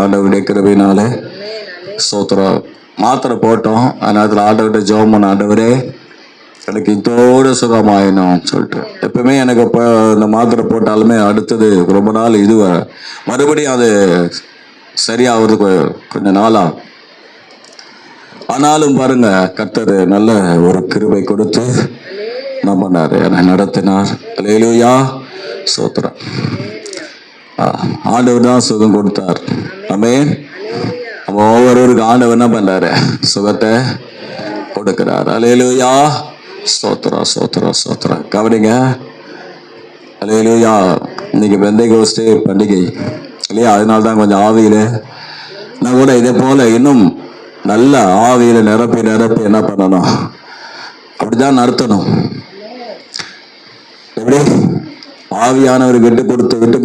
ஆண்டவருடைய கிருபையினால. ஸ்தோத்திரம். மாத்திரை போட்டோம், அதனால ஆண்டவர்கிட்ட ஜெபம் பண்ண, ஆண்டவரே எனக்கு இதோட சுகமாயினும் சொல்லிட்டு. எப்பவுமே எனக்கு இப்போ இந்த மாத்திரை போட்டாலுமே அடுத்தது ரொம்ப நாள் மறுபடியும் அது சரியாவது கொஞ்சம் நாளாகும். ஆனாலும் பாருங்க, கர்த்தர் நல்ல ஒரு கிருபை கொடுத்து என்ன பண்ணாரு, என்னை நடத்தினார். அல்லேலூயா, ஸ்தோத்திரம். ஆண்டவர் தான் சுகம் கொடுத்தார். ஆமென். நம்ம ஒவ்வொருவருக்கு ஆண்டவர் என்ன பண்றாரு, சுகத்தை கொடுக்கிறார். அல்லேலூயா, ஸ்தோத்திரம், ஸ்தோத்திரம், ஸ்தோத்திரம். கவனிங்க. அல்லேலூயா. இன்னைக்கு பெந்தைகோஸ்தே பண்டிகை இல்லையா? அதனால தான் கொஞ்சம் ஆவியில நான் கூட இதே போல இன்னும் நல்ல ஆவியில நிரப்பி என்ன பண்ணணும், அப்படிதான் நடத்தணும். எப்படி? ஆவியானவர் விட்டு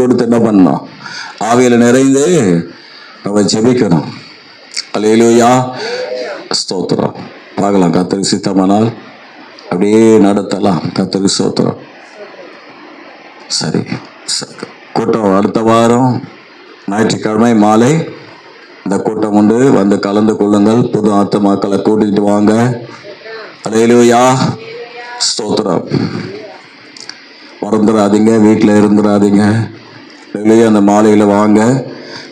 கொடுத்து என்ன பண்ணணும், ஆவியில நிறைந்து நம்ம ஜெபிக்கணும். அல்லேலூயா, ஸ்தோத்திரம். பார்க்கலாம், கர்த்தருக்கு சித்தமானால் அப்படியே நடத்தலாம். கர்த்தருக்கு ஸ்தோத்திரம். சரி, கூட்டம் அடுத்த வாரம் ஞாயிற்றுக்கிழமை மாலை இந்த கூட்டம் உண்டு. வந்து கலந்து கொள்ளுங்கள். புது ஆத்துமாக்களை கூட்டிகிட்டு வாங்க. அல்லேலூயா, ஸ்தோத்திரம். மறந்துடாதீங்க, வீட்டில் இருந்துடாதீங்க. வெளியே அந்த மாலையில் வாங்க.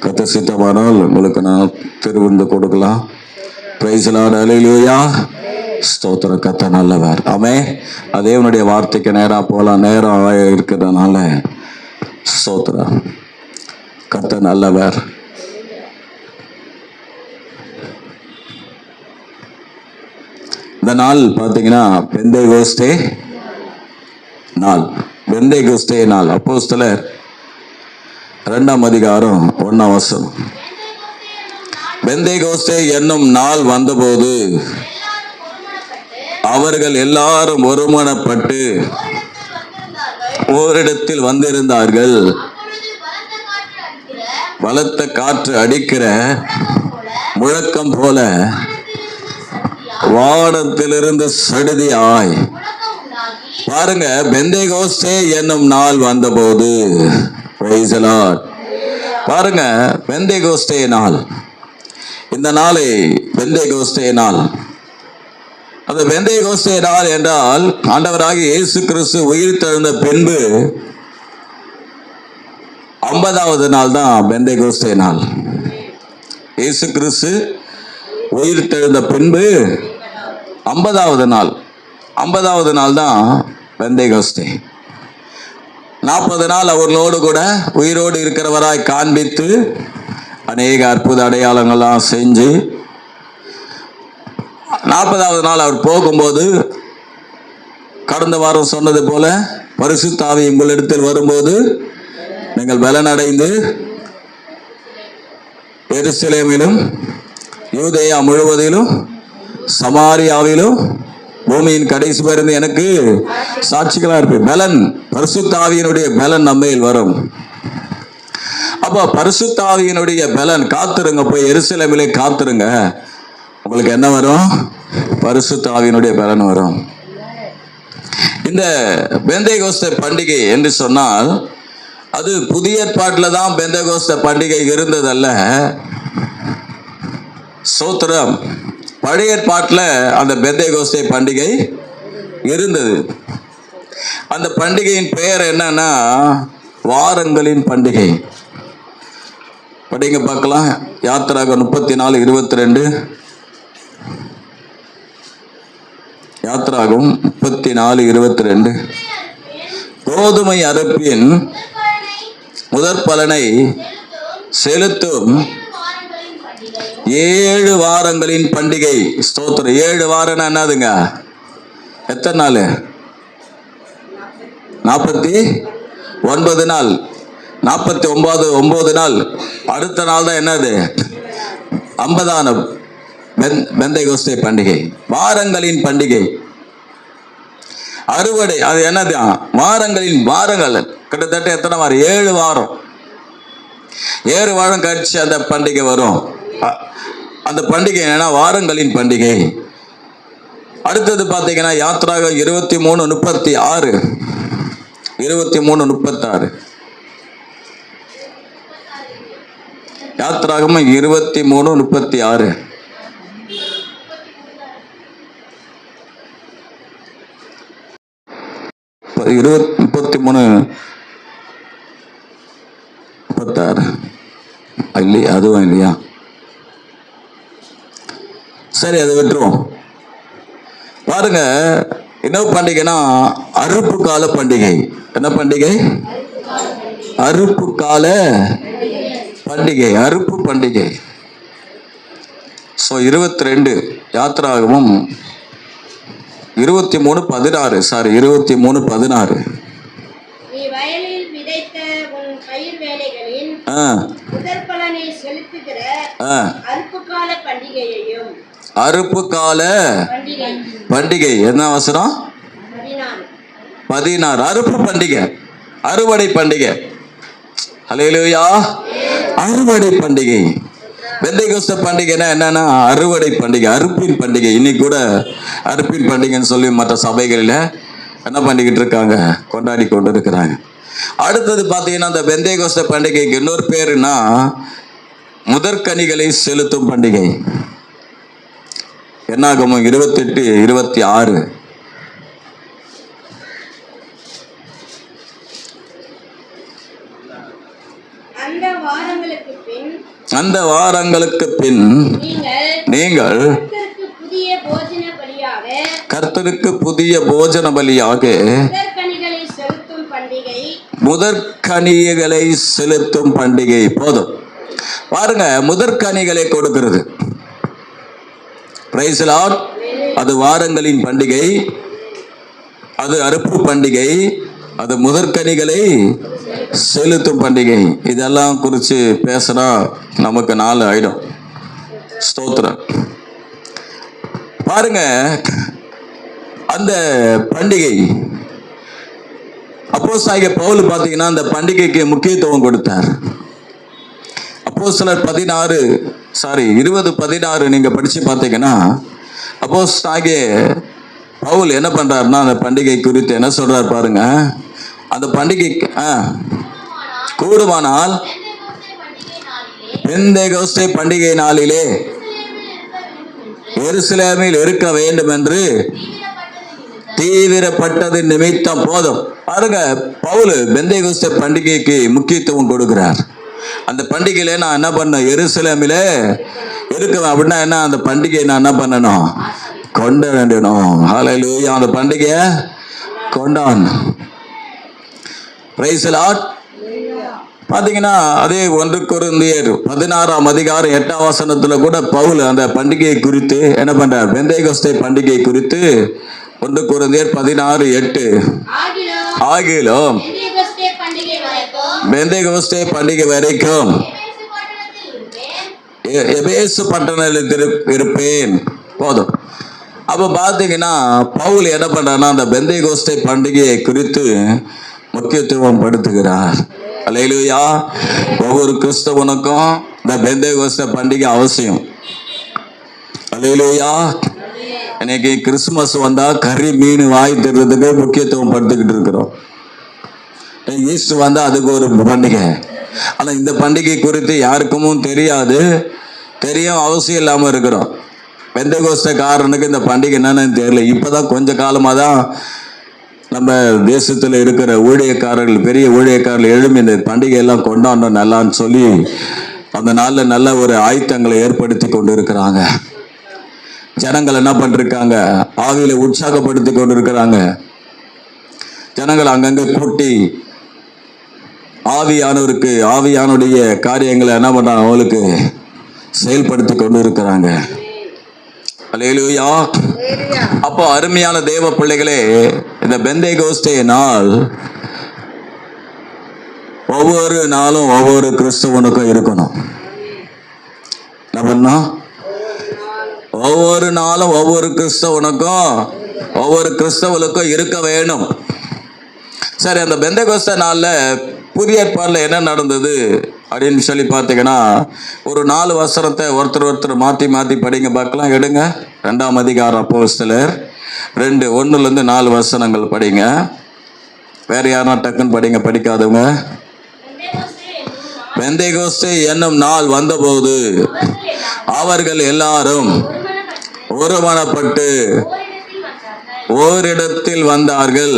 கர்த்தர் சித்தமானால் உங்களுக்கு நான் திருவிருந்து கொடுக்கலாம். Praise the Lord. அல்லேலூயா, ஸ்தோத்திரம். கர்த்தர் நல்லவர். ஆமென். தேவனுடைய வார்த்தைக்கு நேராக போகலாம். நேரம் இருக்கிறதுனால ஸ்தோத்திரம். கர்த்தர் நல்லவர். இந்த நாள் பார்த்தீங்கன்னா பெந்தைகோஸ்தே நாள். பெந்தைகோஸ்தே நாள். அப்போஸ்தலர் 2ஆம் அதிகாரம் 1ஆம் வசனம். பெந்தைகோஸ்தே என்னும் நாள் வந்தபோது அவர்கள் எல்லாரும் ஒருமனப்பட்டு ஓரிடத்தில் வந்திருந்தார்கள். பலத்த காற்று அடிக்கிற முழக்கம் போல வானத்திலிருந்து சடுதியாய். பாருங்க, பெந்தைகோஸ்தே என்னும் நாள் வந்தபோது. Praise the Lord. பாருங்க, பெந்தைகோஸ்தே நாள். இந்த நாளை பெந்தைகோஸ்தே நாள். அந்த பெந்தைகோஸ்தே நாள் என்றால் ஆண்டவராகிய இயேசு கிறிஸ்து உயிர்த்தெழுந்த பின்பு 50வது நாள் தான் பெந்தைகோஸ்தே நாள். இயேசு கிறிஸ்து உயிர்த்தெழுந்த பின்பு 50வது நாள். 50வது நாள் தான் பெந்தைகோஸ்தே. 40 நாள் அவர்களோடு கூட உயிரோடு இருக்கிறவராய் காண்பித்து அநேக அற்புத அடையாளங்கள்லாம் செஞ்சு 40வது நாள் அவர் போகும்போது கடந்த வாரம் சொன்னது போல பரிசுத்த ஆவி உங்களிடத்தில் வரும்போது நீங்கள் பலனடைந்து எருசலேமிலும் யூதேயா முழுவதிலும் சமாரியாவிலும் பூமியின் கடைசி பேருந்து எனக்கு சாட்சிகளா இருப்பேன். பலன், பரிசுத்த ஆவியினுடைய பலன் நம்மையில் வரும். அப்போ பரிசுத்த ஆவியினுடைய பலன். காத்துருங்க, போய் எருசலேமிலே காத்துருங்க. உங்களுக்கு என்ன வரும்? பரிசுத்த ஆவியினுடைய பலன் வரும். இந்த பெந்தைகோஸ்தே பண்டிகை என்று சொன்னால் அது புதிய ஏற்பாட்டில் தான் பெந்தைகோஸ்தே பண்டிகை இருந்ததல்ல. ஸ்தோத்திரம். பழைய ஏற்பாட்டில் அந்த பெந்தைகோஸ்தே பண்டிகை இருந்தது. அந்த பண்டிகையின் பெயர் என்னன்னா வாரங்களின் பண்டிகை. படிங்க பார்க்கலாம். யாத்திராகமம் 34:22. யாத்திராகமம் 34:22. கோதுமை அறுப்பின் முதற் பலனை செலுத்தும் 7 வாரங்களின் பண்டிகை. ஸ்தோத்திரம். 7 வாரம் என்னதுங்க? எத்தனை நாள்? 49 நாள். 49 நாள். அடுத்த நாள் தான் என்னது? 50ஆன பெந்தைகோஸ்தே பண்டிகை. வாரங்களின் பண்டிகை. அறுவடை அது என்னது? வாரங்கள் கிட்டத்தட்ட எத்தனை வாரம்? 7 வாரம். 7 வாரம் கழிச்சு அந்த பண்டிகை வரும். அந்த பண்டிகை என்னன்னா வாரங்களின் பண்டிகை. அடுத்தது பார்த்தீங்கன்னா யாத்திராகமம் 23:36. 23:36. யாத்திராகமம் 23:36. 33:36 இல்லையா? அதுவும் இல்லையா? சரி, அதை விட்டுருவோம். பாருங்க, என்ன பண்டிகைனா அறுப்பு கால பண்டிகை. என்ன பண்டிகை? அறுப்பு கால பண்டிகை, அறுப்பு பண்டிகை. 22 யாத்திராகமம் 23:16. நீ வயலில் விதைத்த உன் பயிர் வேலைகளின் முதற்பலனை செலுத்துகிற அறுப்புக்கால பண்டிகையையும். அறுப்புக்கால பண்டிகை என்ன அவசரம்? 16 அறுப்பு பண்டிகை, அறுவடை பண்டிகை. ஹல்லேலூயா. அறுவடை பண்டிகை. பெந்தேகோஸ்தே பண்டிகைனா என்னன்னா அறுவடை பண்டிகை, அறுப்பின் பண்டிகை. இன்னைக்கு கூட அறுப்பின் பண்டிகைன்னு சொல்லி மற்ற சபைகளில் என்ன பண்ணிக்கிட்டு இருக்காங்க, கொண்டாடி கொண்டு இருக்கிறாங்க. அடுத்தது பார்த்தீங்கன்னா இந்த பெந்தேகோஸ்தே பண்டிகைக்கு இன்னொரு பேருன்னா முதற்கனிகளை செலுத்தும் பண்டிகை. என்னாகமம் 28:26. அந்த வாரங்களுக்கு பின் நீங்கள் கர்த்தருக்கு புதிய போஜன பலியாக முதற்கனிகளை செலுத்தும் பண்டிகை. போதும் பாருங்க, முதற்கனிகளை கொடுக்கிறது. Praise Lord. அது வாரங்களின் பண்டிகை, அது அறுப்பு பண்டிகை, அது முதற்கனிகளை செலுத்தும் பண்டிகை. இதெல்லாம் குறித்து பேசினா நமக்கு 4 ஆயிடும். ஸ்தோத்திரம். பாருங்க, அந்த பண்டிகை அப்போஸ்தலனாகிய பவுல் பார்த்தீங்கன்னா அந்த பண்டிகைக்கு முக்கியத்துவம் கொடுத்தார். அப்போஸ்தலர் 20:16 நீங்க படிச்சு பார்த்தீங்கன்னா அப்போஸ்தலனாகிய பவுல் என்ன பண்றாருன்னா அந்த பண்டிகை குறித்து என்ன சொல்றாரு பாருங்க. அந்த பண்டிகைக்கு கூடுமானால் பெந்தேகோஸ்தே பண்டிகை நாளிலே எருசலேமில் இருக்க வேண்டும் என்று தீவிரப்பட்டது நிமித்தம். போதும் பாருங்க, பவுல் பெந்தேகோஸ்தே பண்டிகைக்கு முக்கியத்துவம் கொடுக்கிறார். அந்த பண்டிகையில நான் என்ன பண்ண, எருசலேமில இருக்குவேன் அப்படின்னா என்ன, அந்த பண்டிகையை நான் என்ன பண்ணணும், கொண்டாடணும். ஹல்லேலூயா. அந்த பண்டிகையை கொண்டாடணும். Praise the Lord. பாத்தீங்கன்னா அதே 1 கொரிந்தியர் 16:8 கூட பவுல் அந்த பண்டிகையை குறித்து என்ன பண்றார், பெந்தேகோஸ்தே பண்டிகை குறித்து 1 கொரிந்தியர் 16:8 ஆகிலும் பெந்தேகோஸ்தே பண்டிகை வரைக்கும் எபேசு பட்டணத்தில் இருப்பேன். போதும். அப்ப பாத்தீங்கன்னா பவுல் என்ன பண்றாருன்னா அந்த பெந்தேகோஸ்தே பண்டிகையை குறித்து முக்கியத்துவம் படுத்துகிறார். அல்லேலூயா. ஒவ்வொரு கிறிஸ்தவனுக்கும் இந்த பெந்தேகோஸ்தே பண்டிகை அவசியம். அல்லேலூயா. இன்னைக்கு கிறிஸ்துமஸ் வந்தா கறி மீன் வாய் தருறதுக்கு முக்கியத்துவம் படுத்துக்கிட்டு இருக்கிறோம். ஈஸ்டர் வந்தா அதுக்கு ஒரு பண்டிகை. ஆனா இந்த பண்டிகை குறித்து யாருக்கும் தெரியாது, தெரியும் அவசியம் இல்லாம இருக்கிறோம். பெந்தேகோஸ்தேக்காரனுக்கு இந்த பண்டிகை என்னன்னு தெரியல. இப்பதான் கொஞ்ச காலமா தான் நம்ம தேசத்துல இருக்கிற ஊழியக்காரர்கள், பெரிய ஊழியக்காரர்கள் எழும்பி இந்த பண்டிகை எல்லாம் கொண்டாடணும் நல்லான்னு சொல்லி அந்த நாள்ல நல்ல ஒரு ஆயத்தங்களை ஏற்படுத்தி கொண்டு இருக்கிறாங்க. ஜனங்கள் என்ன பண்ணிருக்காங்க, ஆவியில உற்சாகப்படுத்தி கொண்டு இருக்கிறாங்க. ஜனங்கள் அங்கங்க கூட்டி ஆவியானுடைய காரியங்களை என்ன பண்றாங்க, அவங்களுக்கு செயல்படுத்தி கொண்டு இருக்கிறாங்க. அல்லேலூயா. அப்போ அருமையான தேவ பிள்ளைகளே, இந்த பெந்தேகோஸ்தே நாள் ஒவ்வொரு நாளும் ஒவ்வொரு கிறிஸ்தவனுக்கும் இருக்கணும். என்ன, ஒவ்வொரு நாளும் ஒவ்வொரு கிறிஸ்தவனுக்கும் இருக்க வேணும். சரி, அந்த பெந்தேகோஸ்தே நாள்ல புதிய ஏற்பாடுல என்ன நடந்தது அப்படின்னு சொல்லி பார்த்தீங்கன்னா ஒரு 4 வசனத்தை ஒருத்தர் மாற்றி படிங்க பார்க்கலாம். எடுங்க. 2ஆம் அதிகாரம் அப்போஸ்தலர் 2:1-4 வசனங்கள் படிங்க. வேற யாரும் டக்குன்னு படிங்க, படிக்காதவங்க. பெந்தேகோஸ்தே என்னும் நாள் வந்தபோது அவர்கள் எல்லாரும் ஒருமனப்பட்டு ஓரிடத்தில் வந்தார்கள்.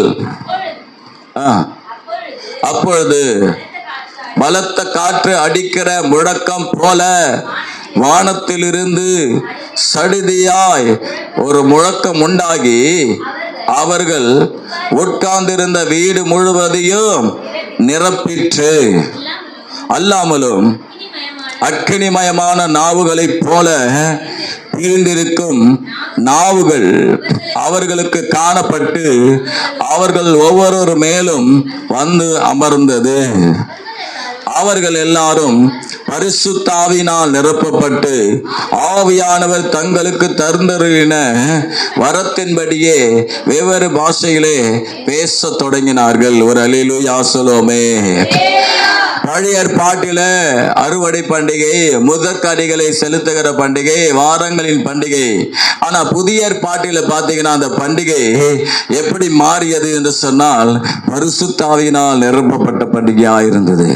அப்பொழுது பலத்த காற்று அடிக்கிற முழக்கம் போல வானத்திலிருந்து சடிதியாய் ஒரு முழக்கம் உண்டாகி அவர்கள் உட்கார்ந்திருந்த வீடு முழுவதையும் நிரப்பிற்று. அல்லாமலும் அக்கினிமயமான நாவுகளைப் போல தீண்டிருக்கும் நாவுகள் அவர்களுக்கு காணப்பட்டு அவர்கள் ஒவ்வொரு மேலும் வந்து அமர்ந்தது. அவர்கள் எல்லாரும் பரிசுத்த ஆவியினால் நிரப்பப்பட்டு ஆவியானவர் தங்களுக்கு தந்தருளின வரத்தின்படியே வெவ்வேறு பாஷையிலே பேச தொடங்கினார்கள். ஒரு அல்லேலூயா சொல்லுவோமே. பழைய ஏற்பாட்டில அறுவடை பண்டிகை, முதற்கனிகளை செலுத்துகிற பண்டிகை, வாரங்களின் பண்டிகை. ஆனா புதிய ஏற்பாட்டில பாத்தீங்கன்னா அந்த பண்டிகை எப்படி மாறியது என்று சொன்னால் பரிசுத்த ஆவியினால் நிரப்பப்பட்ட பண்டிகையா இருந்தது.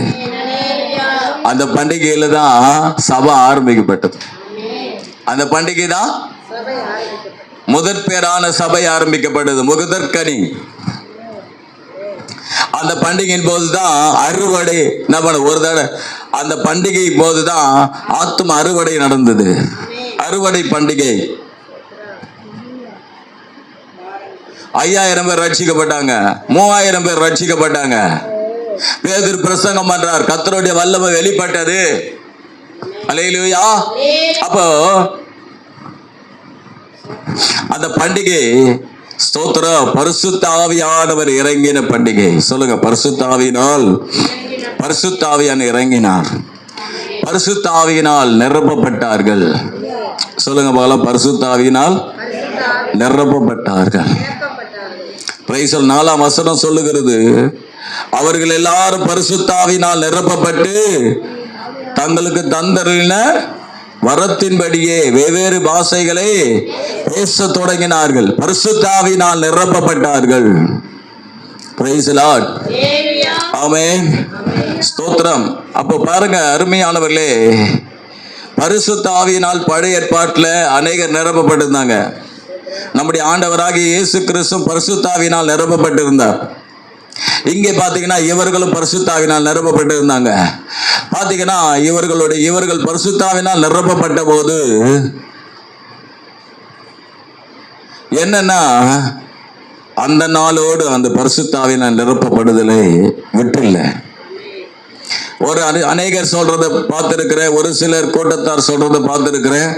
அந்த பண்டிகையில தான் சபை ஆரம்பிக்கப்பட்டது. அந்த பண்டிகை தான் முதற் பேரான சபை ஆரம்பிக்கப்பட்டது. முதற்கனி அந்த பண்டிகையின் போதுதான் அறுவடை ஒரு தடவை அந்த பண்டிகை போதுதான் ஆத்தும அறுவடை நடந்தது. அறுவடை பண்டிகை 5000 பேர் ரட்சிக்கப்பட்டாங்க, 3000 பேர் ரட்சிக்கப்பட்டாங்க. பேதுரு பிரசங்கம் பண்றார், கர்த்தருடைய வல்லமை வெளிப்பட்டது. அல்லேலூயா. அப்போ அந்த பண்டிகை ஸ்தோத்திரம் பரிசுத்த ஆவியானவர் இறங்கின பண்டிகை. சொல்லுங்க, பரிசுத்த ஆவியினால், பரிசுத்த ஆவியான இறங்கினார். பரிசுத்த ஆவியினால் நிரப்பப்பட்டார்கள். சொல்லுங்க பார்க்கலாம், பரிசுத்த ஆவியினால் நிரப்பப்பட்டார்கள். பிரைஸ் 4ஆம் வசனம் சொல்லுகிறது, அவர்கள் எல்லாரும் பரிசுத்த ஆவியினால் நிரப்பப்பட்டு தங்களுக்கு தந்தருளின வரத்தின்படியே வெவ்வேறு பாஷைகளை பேச தொடங்கினார்கள். பரிசுத்த ஆவியினால் நிரப்பப்பட்டார்கள். Praise the Lord. ஆமென். ஸ்தோத்திரம். அப்போ பாருங்க அருமையானவர்களே, பரிசுத்த ஆவியினால் பழைய ஏற்பாட்டில் அநேகர் நிரப்பப்பட்டிருந்தாங்க. நம்முடைய ஆண்டவராகிய இயேசு கிறிஸ்து பரிசுத்த ஆவியினால் நிரப்பப்பட்டிருந்தார். இங்கே பாத்தீங்கன்னா இவர்களும் பரிசுத்த ஆவியினால் நிரப்பப்பட்டிருந்தாங்க. பாத்தீங்கன்னா இவர்கள் பரிசுத்த ஆவியினால் நிரப்பப்பட்ட போது என்னன்னா அந்த நாளோடு அந்த பரிசுத்த ஆவியினால் நிரப்பப்படுதலை விட்டுல. ஒரு அநேகர் சொல்றதை பார்த்திருக்கிறேன், ஒரு சிலர் கூட்டத்தார் சொல்றதை பார்த்திருக்கிறேன்.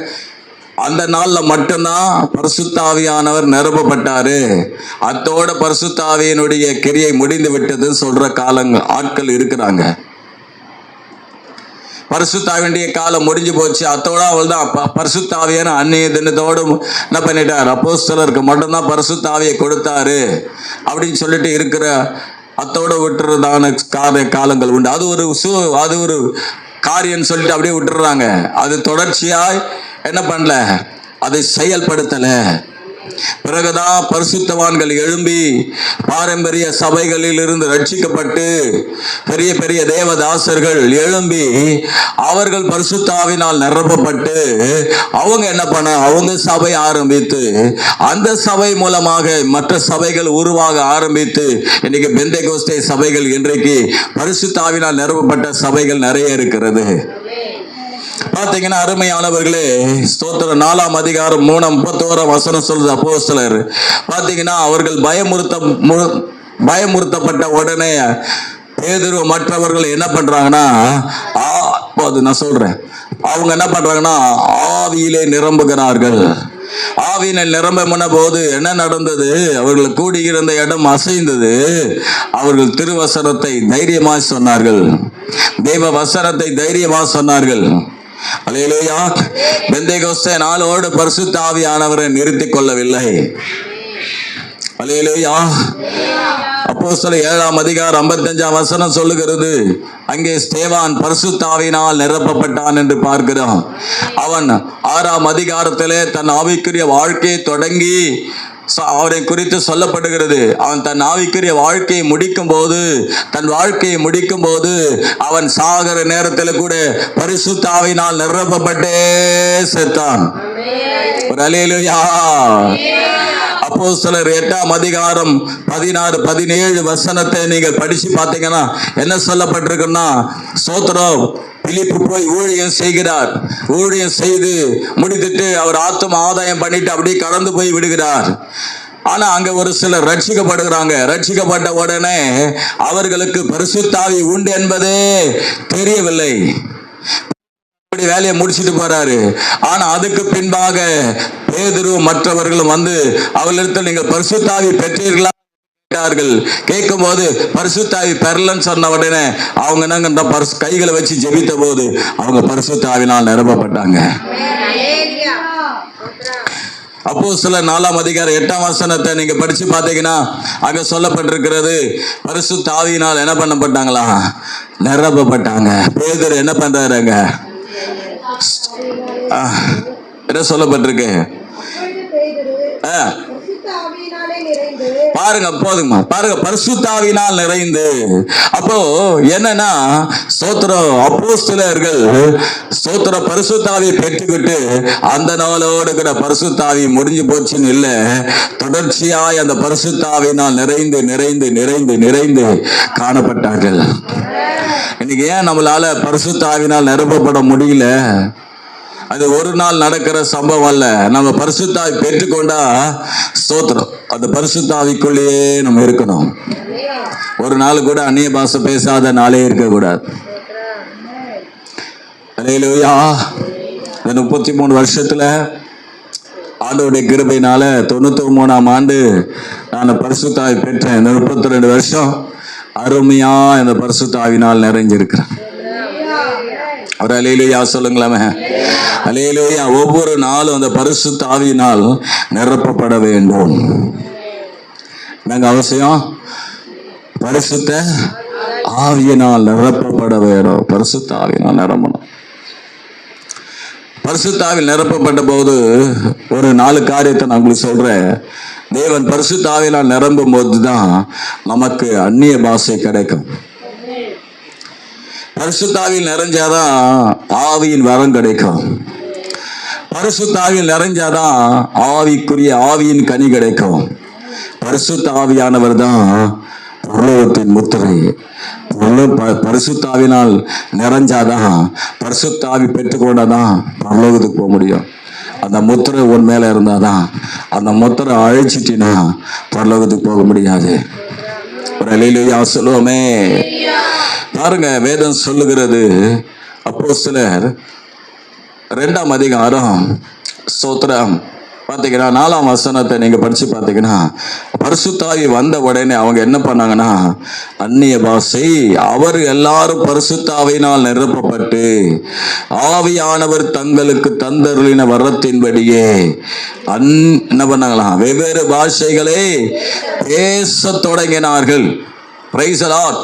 அந்த நாள்ல மட்டும்தான் பரிசுத்த ஆவியானவர் நிரப்பப்பட்டாரு, அத்தோட பரிசுத்த ஆவியினுடைய கிரியை முடிந்து விட்டதுன்னு சொல்ற ஆட்கள் இருக்கிறாங்க. பரிசுத்த ஆவியுடைய காலம் முடிஞ்சு போச்சு, அத்தோட அவள் தான் பரிசுத்த ஆவியான அன்னைய தினத்தோடு என்ன பண்ணிட்டார், அப்போஸ்தலருக்கு மட்டும்தான் பரிசுத்த ஆவியை கொடுத்தாரு அப்படின்னு சொல்லிட்டு இருக்கிற அத்தோட விட்டுறதான காலங்கள் உண்டு. அது ஒரு காரியம் சொல்லிட்டு அப்படியே விட்டுறாங்க. அது தொடர்ச்சியாய் என்ன பண்ணல, அதை செயல்படுத்தல. பிறகுதான் பரிசுத்தவான்கள் எழும்பி பாரம்பரிய சபைகளில் இருந்து ரட்சிக்கப்பட்டு பெரிய பெரிய தேவதாசர்கள் எழும்பி அவர்கள் பரிசுத்த ஆவியினால் நிரப்பப்பட்டு அவங்க என்ன பண்ண, அவங்க சபை ஆரம்பித்து அந்த சபை மூலமாக மற்ற சபைகள் உருவாக ஆரம்பித்து இன்னைக்கு பெந்தேகோஸ்தே சபைகள் இன்றைக்கு பரிசுத்த ஆவியினால் நிரப்பப்பட்ட சபைகள் நிறைய இருக்கிறது. பாத்தீங்கன்னா அருமையானவர்களே, ஸ்தோத்திரம் 4ஆம் அதிகாரம் 3:31 வசனம் சொல்லுது. அப்போஸ்தலர் பாத்தீங்கன்னா அவர்கள் பயமுறுத்தப்பட்ட உடனே பேதுரு மற்றவர்கள் என்ன பண்றாங்கன்னா, நான் சொல்றேன், அவங்க என்ன பண்றாங்கன்னா ஆவியிலே நிரம்புகிறார்கள். ஆவியினில் நிரம்பின போது என்ன நடந்தது, அவர்கள் கூடியிருந்த இடம் அசைந்தது. அவர்கள் திருவசனத்தை தைரியமாய் சொன்னார்கள், தேவ வசனத்தை தைரியமாய் சொன்னார்கள். அல்லேலூயா. பெந்தேகோஸ்தே நாளோடு பரிசுத்த ஆவியானவரை நிறுத்திக் கொள்ளவில்லை. அல்லேலூயா. அப்போஸ்தலர் 7ஆம் அதிகாரம் 55ஆம் வசனம் சொல்லுகிறது, அங்கே ஸ்தேவான் பரிசுத்த ஆவியினால் நிரப்பப்பட்டான் என்று பார்க்கிறோம். அவன் 6ஆம் அதிகாரத்திலே தன் ஆவிக்குரிய வாழ்க்கையை தொடங்கி அவரை குறித்து சொல்லப்படுகிறது. அவன் தன் ஆவிக்குரிய வாழ்க்கையை முடிக்கும் போது அவன் சாகர நேரத்தில் கூட பரிசுத்த ஆவியினால் நிரப்பப்பட்டே செத்தான். ஒரு அல்லேலூயா. அப்போஸ்தலர் 8ஆம் அதிகாரம் 16, 17 வசனத்தை நீங்கள் படிச்சு பார்த்தீங்கன்னா என்ன சொல்லப்பட்டிருக்குன்னா, ஸ்தோத்திரம், பிலிப்பு போய் ஊழியம் செய்கிறார். ஊழியம் செய்து முடித்துட்டு அவர் ஆத்தும ஆதாயம் பண்ணிட்டு அப்படியே கடந்து போய் விடுகிறார். ஆனா அங்க ஒரு சிலர் ரட்சிக்கப்படுகிறாங்க. ரட்சிக்கப்பட்ட உடனே அவர்களுக்கு பரிசுத்த ஆவி உண்டு என்பதே தெரியவில்லை. வேலையை முடிச்சுட்டு போறாரு. ஆனா அதுக்கு பின்பாக பேதுரு மற்றவர்களும் வந்து அவர்களிடத்தில் நீங்கள் பரிசுத்த ஆவி பெற்றீர்களா கேட்கும் போது பரிசுத்த ஆவி பெறலன்னு சொன்ன உடனே அவங்க நாங்க கைகளை வச்சு ஜெபித்த போது அவங்க பரிசுத்த ஆவினால் நிரப்பப்பட்டாங்க. அப்போஸ்தலர் 4ஆம் அதிகாரம் 8ஆம் வசனத்தை நீங்க படிச்சு பார்த்தீங்கன்னா அங்க சொல்லப்பட்டிருக்கிறது, பரிசுத்த ஆவியினால் என்ன பண்ணப்பட்டாங்களா? நிரப்பப்பட்டாங்க. பேதுரு என்ன பண்றாருங்க? என்ன சொல்லப்பட்டிருக்கு பாருங்க, போதுமா பாருங்க, பரிசுத்த ஆவியினால் நிறைந்து. அப்போ என்னன்னா ஸ்தோத்திரம், அப்போஸ்தலர்கள் ஸ்தோத்திரம் பரிசுத்த ஆவியை பெற்றுக்கிட்டு அந்த நாளோடு கூட பரிசுத்த ஆவி முடிஞ்சு போச்சுன்னு இல்லை, தொடர்ச்சியாய் அந்த பரிசுத்த ஆவியினால் நிறைந்து நிறைந்து நிறைந்து நிறைந்து காணப்பட்டார்கள். இன்னைக்கு ஏன் நம்மளால பரிசுத்த ஆவியினால் நிரப்பப்பட முடியல? அது ஒரு நாள் நடக்கிற சம்பவம் அல்ல. நம்ம பரிசுத்த ஆவி பெற்றுக்கொண்டா ஸ்தோத்திரம், அந்த பரிசுத்த ஆவிக்குள்ளேயே நம்ம இருக்கணும். ஒரு நாள் கூட அந்நிய பாஷை பேசாத நாளே இருக்கக்கூடாது. அல்லேலூயா. இந்த 33 வருஷத்துல ஆண்டவருடைய கிருபையினால 93ஆம் ஆண்டு நான் பரிசுத்த ஆவி பெற்றேன். இந்த 32 வருஷம் அருமையா இந்த பரிசுத்த ஆவினால் நிறைஞ்சிருக்கிறேன். ஒரு அல்லேலூயா சொல்லுங்களாமே. அல்லேலூயா. ஒவ்வொரு நாளும் அந்த பரிசுத்த ஆவியினால் நிரப்பப்பட வேண்டும். நாங்க அவசியம் பரிசுத்த ஆவியினால் நிரப்பப்பட வேண்டும். பரிசுத்த ஆவியினால் நிரம்பணும். பரிசுத்த ஆவியில் நிரப்பப்பட்ட போது ஒரு 4 காரியத்தை நான் உங்களுக்கு சொல்றேன். தேவன் பரிசுத்த ஆவியினால் நிரம்பும் போதுதான் நமக்கு அந்நிய பாஷை கிடைக்கும். பரிசுத்த ஆவியில் நிறைஞ்சாதான் ஆவியின் வரம் கிடைக்கும். பரிசுத்த ஆவியில் நிறைஞ்சாதான் ஆவிக்குரிய ஆவியின் கனி கிடைக்கும். பரிசுத்த ஆவியானவர் தான் பரலோகத்தின் முத்திரை. பரிசுத்த ஆவியினால் நிறைஞ்சாதான், பரிசுத்த ஆவி பெற்றுக்கொண்டாதான் பரலோகத்துக்கு போக முடியும். அந்த முத்திரை உன் மேல இருந்தாதான், அந்த முத்திரை அழைச்சிட்டினா பரலோகத்துக்கு போக முடியாது. ஒரு அல்லேலூயா சொல்லுவோமே. பாருங்க, வேதம் சொல்லுகிறது, அப்போஸ்தலர் 2ஆம் அதிகாரம் ஸ்தோத்திரம் பார்த்தீங்கன்னா 4ஆம் வசனத்தை நீங்க படிச்சு பார்த்தீங்கன்னா, பரிசுத்த ஆவி வந்த உடனே அவங்க என்ன பண்ணாங்கன்னா அந்நிய பாஷை. அவர் எல்லாரும் பரிசுத்த ஆவியினால் நிரப்பப்பட்டு ஆவியானவர் தங்களுக்கு தந்தருளின வரத்தின்படியே என்ன பண்ணாங்களாம்? வெவ்வேறு பாஷைகளை பேச தொடங்கினார்கள். Praise the Lord.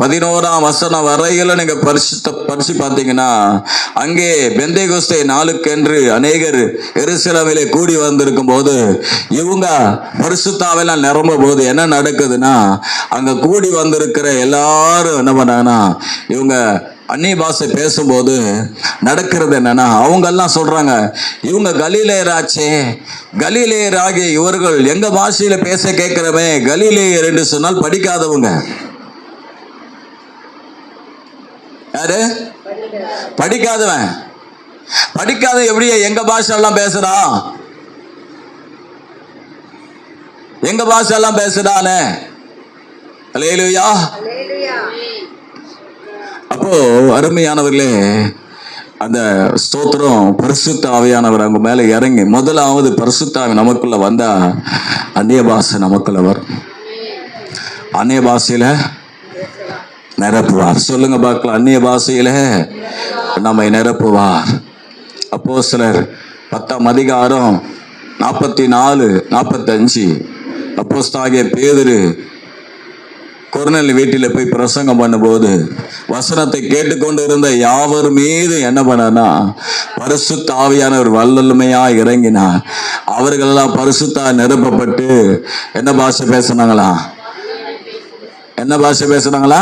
11ஆம் வசனம் வரையில நீங்க பரிசு பார்த்தீங்கன்னா அங்கே பெந்தேகோஸ்தே நாளுக்கென்று அநேகர் எருசலேமிலே கூடி வந்திருக்கும் போது இவங்க பரிசுத்த ஆவியினால் நிரம்பும் போது என்ன நடக்குதுன்னா, அங்க கூடி வந்திருக்கிற எல்லாரும் என்ன பண்ணாங்கன்னா இவங்க அந்நிய பாஷை பேசும்போது நடக்கிறது என்னன்னா, அவங்க எல்லாம் சொல்றாங்க, இவங்க கலிலேயராச்சே, கலிலேயராகிய இவர்கள் எங்க பாஷையில பேச கேட்கிறமே, கலிலேயர் என்று சொன்னால் படிக்காதவங்க. யாரு? படிக்காதவன். படிக்காத எப்படியே எங்க பாஷை எல்லாம் பேசுறான்? எங்க பாஷை எல்லாம் பேசுறானே. அல்லேலூயா. அப்போ அருமையானவர்களே, அந்த ஸ்தோத்திரம் பரிசுத்த ஆவியானவர் அவங்க மேல இறங்கி முதலாவது பரிசுத்த ஆவி நமக்குள்ள வந்தா அந்நிய பாஷை நமக்குள்ள வரும். அந்நிய பாஷையில நிரப்புவார். சொல்லுங்க பார்க்கலாம், அந்நிய பாஷையில நம்மை நிரப்புவார். அப்போஸ்தலர் 10ஆம் அதிகாரம் 44, 45 அப்போஸ்தலனாகிய பேதுரு கொர்நேலிய வீட்டில் போய் பிரசங்கம் பண்ணும்போது வசனத்தை கேட்டுக்கொண்டு இருந்த யாவர் மீது என்ன பண்ணா பரிசுத்த ஆவியானவர் வல்லமையா இறங்கினார். அவர்களெல்லாம் பரிசுத்தா நிரப்பப்பட்டு என்ன பாஷை பேசுனாங்களா? என்ன பாஷை பேசுனாங்களா?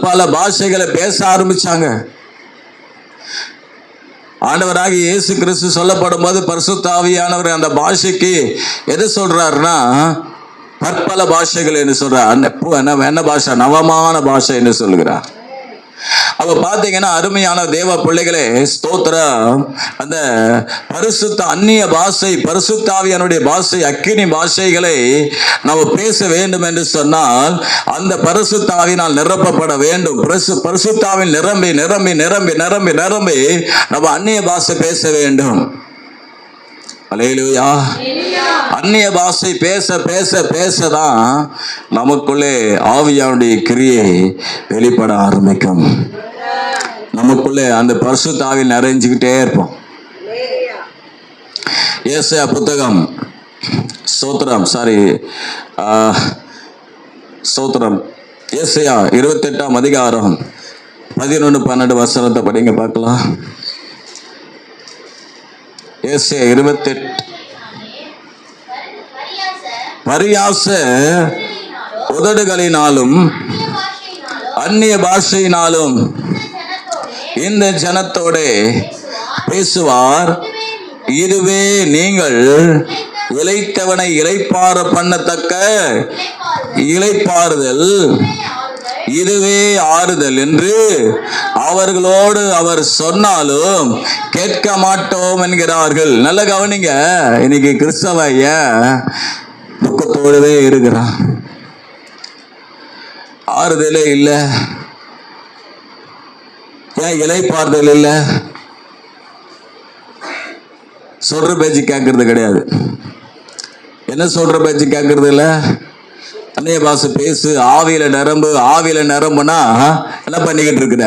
பல பாஷைகளை பேச ஆரம்பிச்சாங்க. ஆண்டவராகிய இயேசு கிறிஸ்து சொல்லப்படும் போது பரிசுத்த ஆவியானவர் அந்த பாஷைக்கு எது சொல்றாருன்னா பற்பல பாஷைகள் என்று சொல்றார். என்ன பாஷை? நவமான பாஷை என்று சொல்கிறார். அப்ப பாத்தீங்கன்னா அருமையான தேவ பிள்ளைகளே, ஸ்தோத்திரம், அந்த பரிசுத்த அந்நிய பாஷை, பரிசுத்தாவியானுடைய பாஷை, அக்கினி பாஷைகளை நம்ம பேச வேண்டும் என்று சொன்னால் அந்த பரிசுத்தாவினால் நிரப்பப்பட வேண்டும். பரிசுத்தாவில் நிரம்பி நிரம்பி நிரம்பி நிரம்பி நிரம்பி நம்ம அந்நிய பாஷை பேச வேண்டும். அல்லேலூயா. அந்நிய பாஷை பேச பேச பேசதான் நமக்குள்ளே ஆவியானுடைய கிரியை வெளிப்பட ஆரம்பிக்கும். நமக்குள்ளே அந்த பரிசுத்த ஆவியில் நிறைஞ்சுக்கிட்டே இருப்போம். ஏசாயா புத்தகம் ஸ்தோத்திரம் ஏசாயா 28ஆம் அதிகாரம் 11-12 வசனத்தை படிங்க பார்க்கலாம். ஏசாயா 28. பரியாச உதடுகளினாலும் அந்நிய பாஷையினாலும் இந்த ஜனத்தோட பேசுவார். இதுவே நீங்கள் இளைத்தவனை இளைப்பாற பண்ணத்தக்க இளைப்பாறுதல், இதுவே ஆறுதல் என்று அவர்களோடு அவர் சொன்னாலும் கேட்க மாட்டோம் என்கிறார்கள். நல்ல கவனிங்க, இன்னைக்கு கிறிஸ்தவ துக்கத்தோடவே இருக்கிறான். ஆறுதலே இல்லை. ஏன் இளைப்பாறுதல் இல்லை? சொல்ற பேச்சு கேட்கறது கிடையாது. என்ன சொல்ற பேச்சு கேட்கறது இல்லை? அந்நிய பாஷை பேசு, ஆவியில நரம்பு. ஆவியில நரம்புனா என்ன பண்ணிக்கிட்டு இருக்கிற?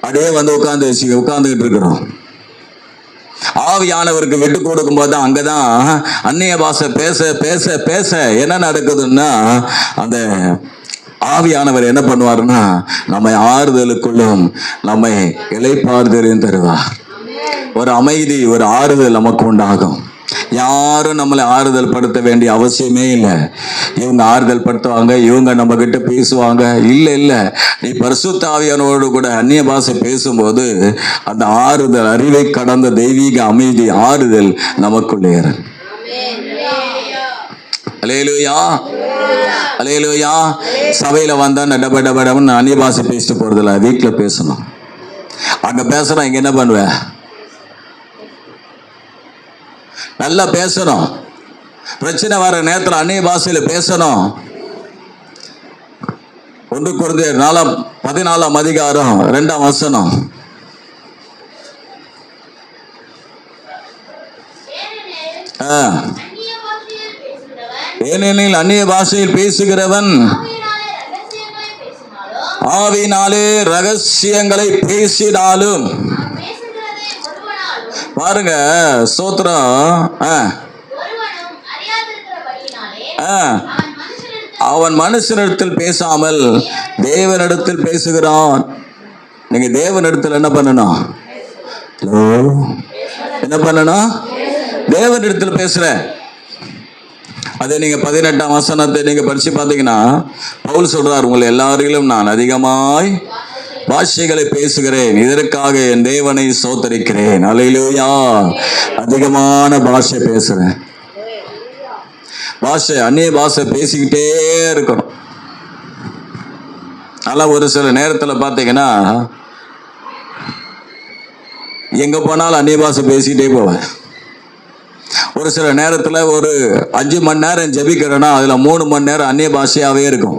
அப்படியே வந்து உட்கார்ந்துகிட்டு இருக்கிறோம். ஆவியானவருக்கு விட்டு கொடுக்கும் போது அங்கதான் அந்நிய பாஷை பேச பேச பேச என்ன நடக்குதுன்னா அந்த ஆவியானவர் என்ன பண்ணுவாருன்னா நம்மை ஆறுதலுக்குள்ளும் நம்மை இளைப்பாறுதலையும் தருவார். ஒரு அமைதி, ஒரு ஆறுதல் நமக்கு உண்டாகும். யாரும் நம்மளை ஆறுதல் படுத்த வேண்டிய அவசியமே இல்லை. இவங்க ஆறுதல் படுத்துவாங்க, இவங்க நம்ம கிட்ட பேசுவாங்க. இல்லை, நீ பரிசுத்த ஆவியானோடு கூட அந்நிய பாஷை பேசும்போது அந்த ஆறுதல், அறிவை கடந்த தெய்வீக அமைதி, ஆறுதல் நமக்குள்ளே ஏறும். அல்லேலூயா, அல்லேலூயா. சபையில வந்தா டபடபடம்னு அந்நிய பாஷை பேசிட்டு போறதில்ல, வீட்டுல பேசணும். அங்க பேசுறோம், இங்க என்ன பண்ணுவேன்? நல்லா பேசணும். பிரச்சனை வர நேரத்தில் அந்நிய பாஷையில பேசணும். 1 கொரிந்தியர் 14ஆம் அதிகாரம் 2ஆம் வசனம். ஏனெனில் அந்நிய பாஷையில் பேசுகிறவன் ஆவியினாலே ரகசியங்களை பேசினாலும், பாருங்க ஸ்தோத்திரம், அவன் மனுஷனிடத்தில் பேசாமல் தேவனிடத்தில் பேசுகிறான். நீங்க தேவனிடத்தில் என்ன பண்ணணும்? என்ன பண்ணணும்? தேவனிடத்தில் பேசுற. அதை நீங்க 18ஆம் வசனத்தை நீங்க படிச்சு பார்த்தீங்கன்னா பவுல் சொல்றார், உங்களை எல்லாரிலும் நான் அதிகமாய் பாஷைகளை பேசுகிறேன், இதற்காக என் தேவனை ஸ்தோத்திரிக்கிறேன். அல்லேலூயா. அதிகமான பாஷை பேசுறேன். பாஷை, அந்நிய பாஷை பேசிக்கிட்டே இருக்கணும். ஆனால் ஒரு சில நேரத்தில் பார்த்தீங்கன்னா எங்க போனாலும் அந்நிய பாஷை பேசிக்கிட்டே போவேன். ஒரு சில நேரத்தில் ஒரு 5 மணி நேரம் ஜெபிக்கிறேன்னா அதுல 3 மணி நேரம் அந்நிய பாஷையாவே இருக்கும்.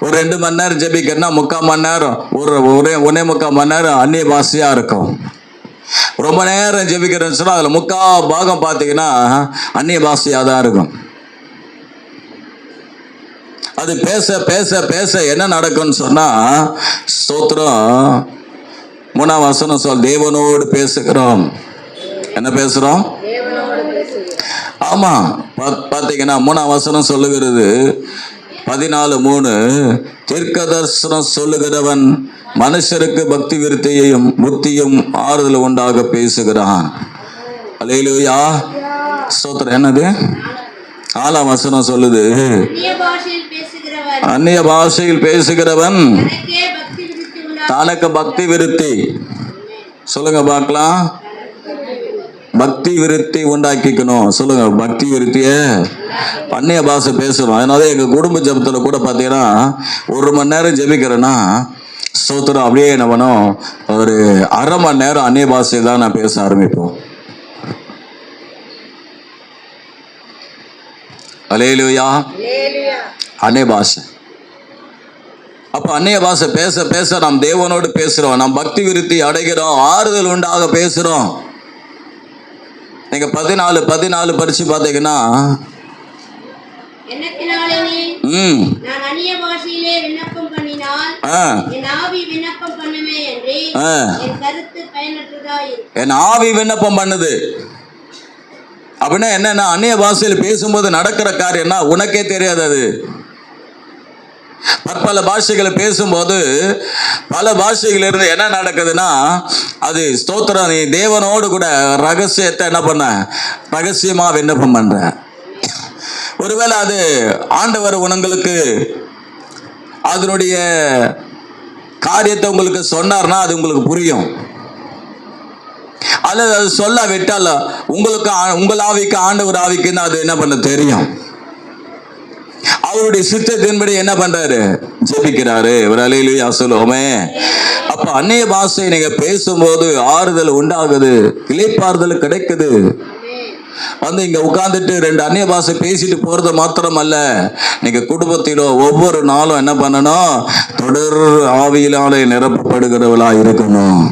ஒரு 2 மணி நேரம் ஜெபிக்கிறேன்னா 3/4 மணி நேரம், ஒரே 1.25 மணி நேரம் அந்நிய பாஷையா இருக்கும். ரொம்ப நேரம் ஜெபிக்கிறேன்னு சொன்னா அதுல 3/4 பாகம் பார்த்தீங்கன்னா அந்நிய பாஷையா தான் இருக்கும். அது பேச பேச பேச என்ன நடக்கும்னு சொன்னா, ஸ்தோத்திரம், 3ஆம் வசனம் சொல், தேவனோடு பேசுகிறோம். என்ன பேசுறோம்? ஆமா, பாத்தீங்கன்னா 3ஆம் வசனம் சொல்லுகிறது, 14:3 தீர்க்க தரிசனம் சொல்லுகிறவன் மனுஷருக்கு பக்தி விருத்தியையும் புத்தியும் ஆறுதல் உண்டாக பேசுகிறான். அல்லேலூயா, ஸ்தோத்திரம். என்னது 4ஆம் வசனம் சொல்லுது, அந்நிய பாஷையில் பேசுகிறவன் தனக்கு பக்தி விருத்தி. சொல்லுங்க பார்க்கலாம். பக்தி விருத்தி உண்டாக்கிக்கணும். சொல்லுங்க, பக்தி விருத்திய அந்நிய பாஷை பேசணும். அதனால எங்க குடும்ப ஜபத்துல கூட பாத்தீங்கன்னா 1 மணி நேரம் ஜெபிக்கிறேன்னா ஸ்தோத்திரம் அப்படியே என்ன பண்ணும், ஒரு அரை மணி நேரம் அந்நிய பாஷை தான் நான் பேச ஆரம்பிப்போம். அல்லேலூயா, அந்நிய பாஷை. அப்ப அந்நிய பாஷை பேச பேச நாம் தேவனோடு பேசுறோம், நாம் பக்தி விருத்தி அடைகிறோம், ஆறுதல் உண்டாக பேசுறோம். நீங்க 14 படிச்சு பாத்தீங்கன்னா, நான் அந்நிய பாஷையிலே விண்ணப்பம் பண்ணினால் என் ஆவி விண்ணப்பம் பண்ணுமே என்று என் கருத்து பயனற்றதா இருக்கும். என் ஆவி விண்ணப்பம் பண்ணுது அப்படின்னா என்னன்னா, அந்நிய பாஷையில் பேசும்போது நடக்கிற காரியம்னா உனக்கே தெரியாது. அது பற்பல பாஷைகளை பேசும்போது பல பாஷைகள் இருந்து என்ன நடக்குதுன்னா, அது ஸ்தோத்திரம், நீ தேவனோடு கூட ரகசியத்தை என்ன பண்ண, ரகசியமா விண்ணப்பம் பண்ற. ஒருவேளை அது ஆண்டவர் உங்களுக்கு அதனுடைய காரியத்தை உங்களுக்கு சொன்னார்னா அது உங்களுக்கு புரியும். அல்லது அது சொல்ல விட்டால உங்களுக்கு உங்கள் ஆவிக்கு ஆண்டவர் ஆவிக்குன்னு அது என்ன பண்ண தெரியும். அவருடைய சித்தத்தின்படி என்ன பண்றாரு, ஜெபிக்கிறாரு. ஒரு அல்லேலூயா சொல்லுவோமே. அப்ப அந்நிய பாஷை நீங்க பேசும்போது ஆறுதல் உண்டாகுது, இளைப்பாறுதல் கிடைக்குது. வந்து இங்க உட்கார்ந்துட்டு 2 அந்நிய பாஷை பேசிட்டு போறது மாத்திரம் அல்ல, நீங்க குடும்பத்திலோ ஒவ்வொரு நாளும் என்ன பண்ணணும், தொடர் ஆவியினாலே நிரப்பப்படுகிறவளா இருக்கணும்.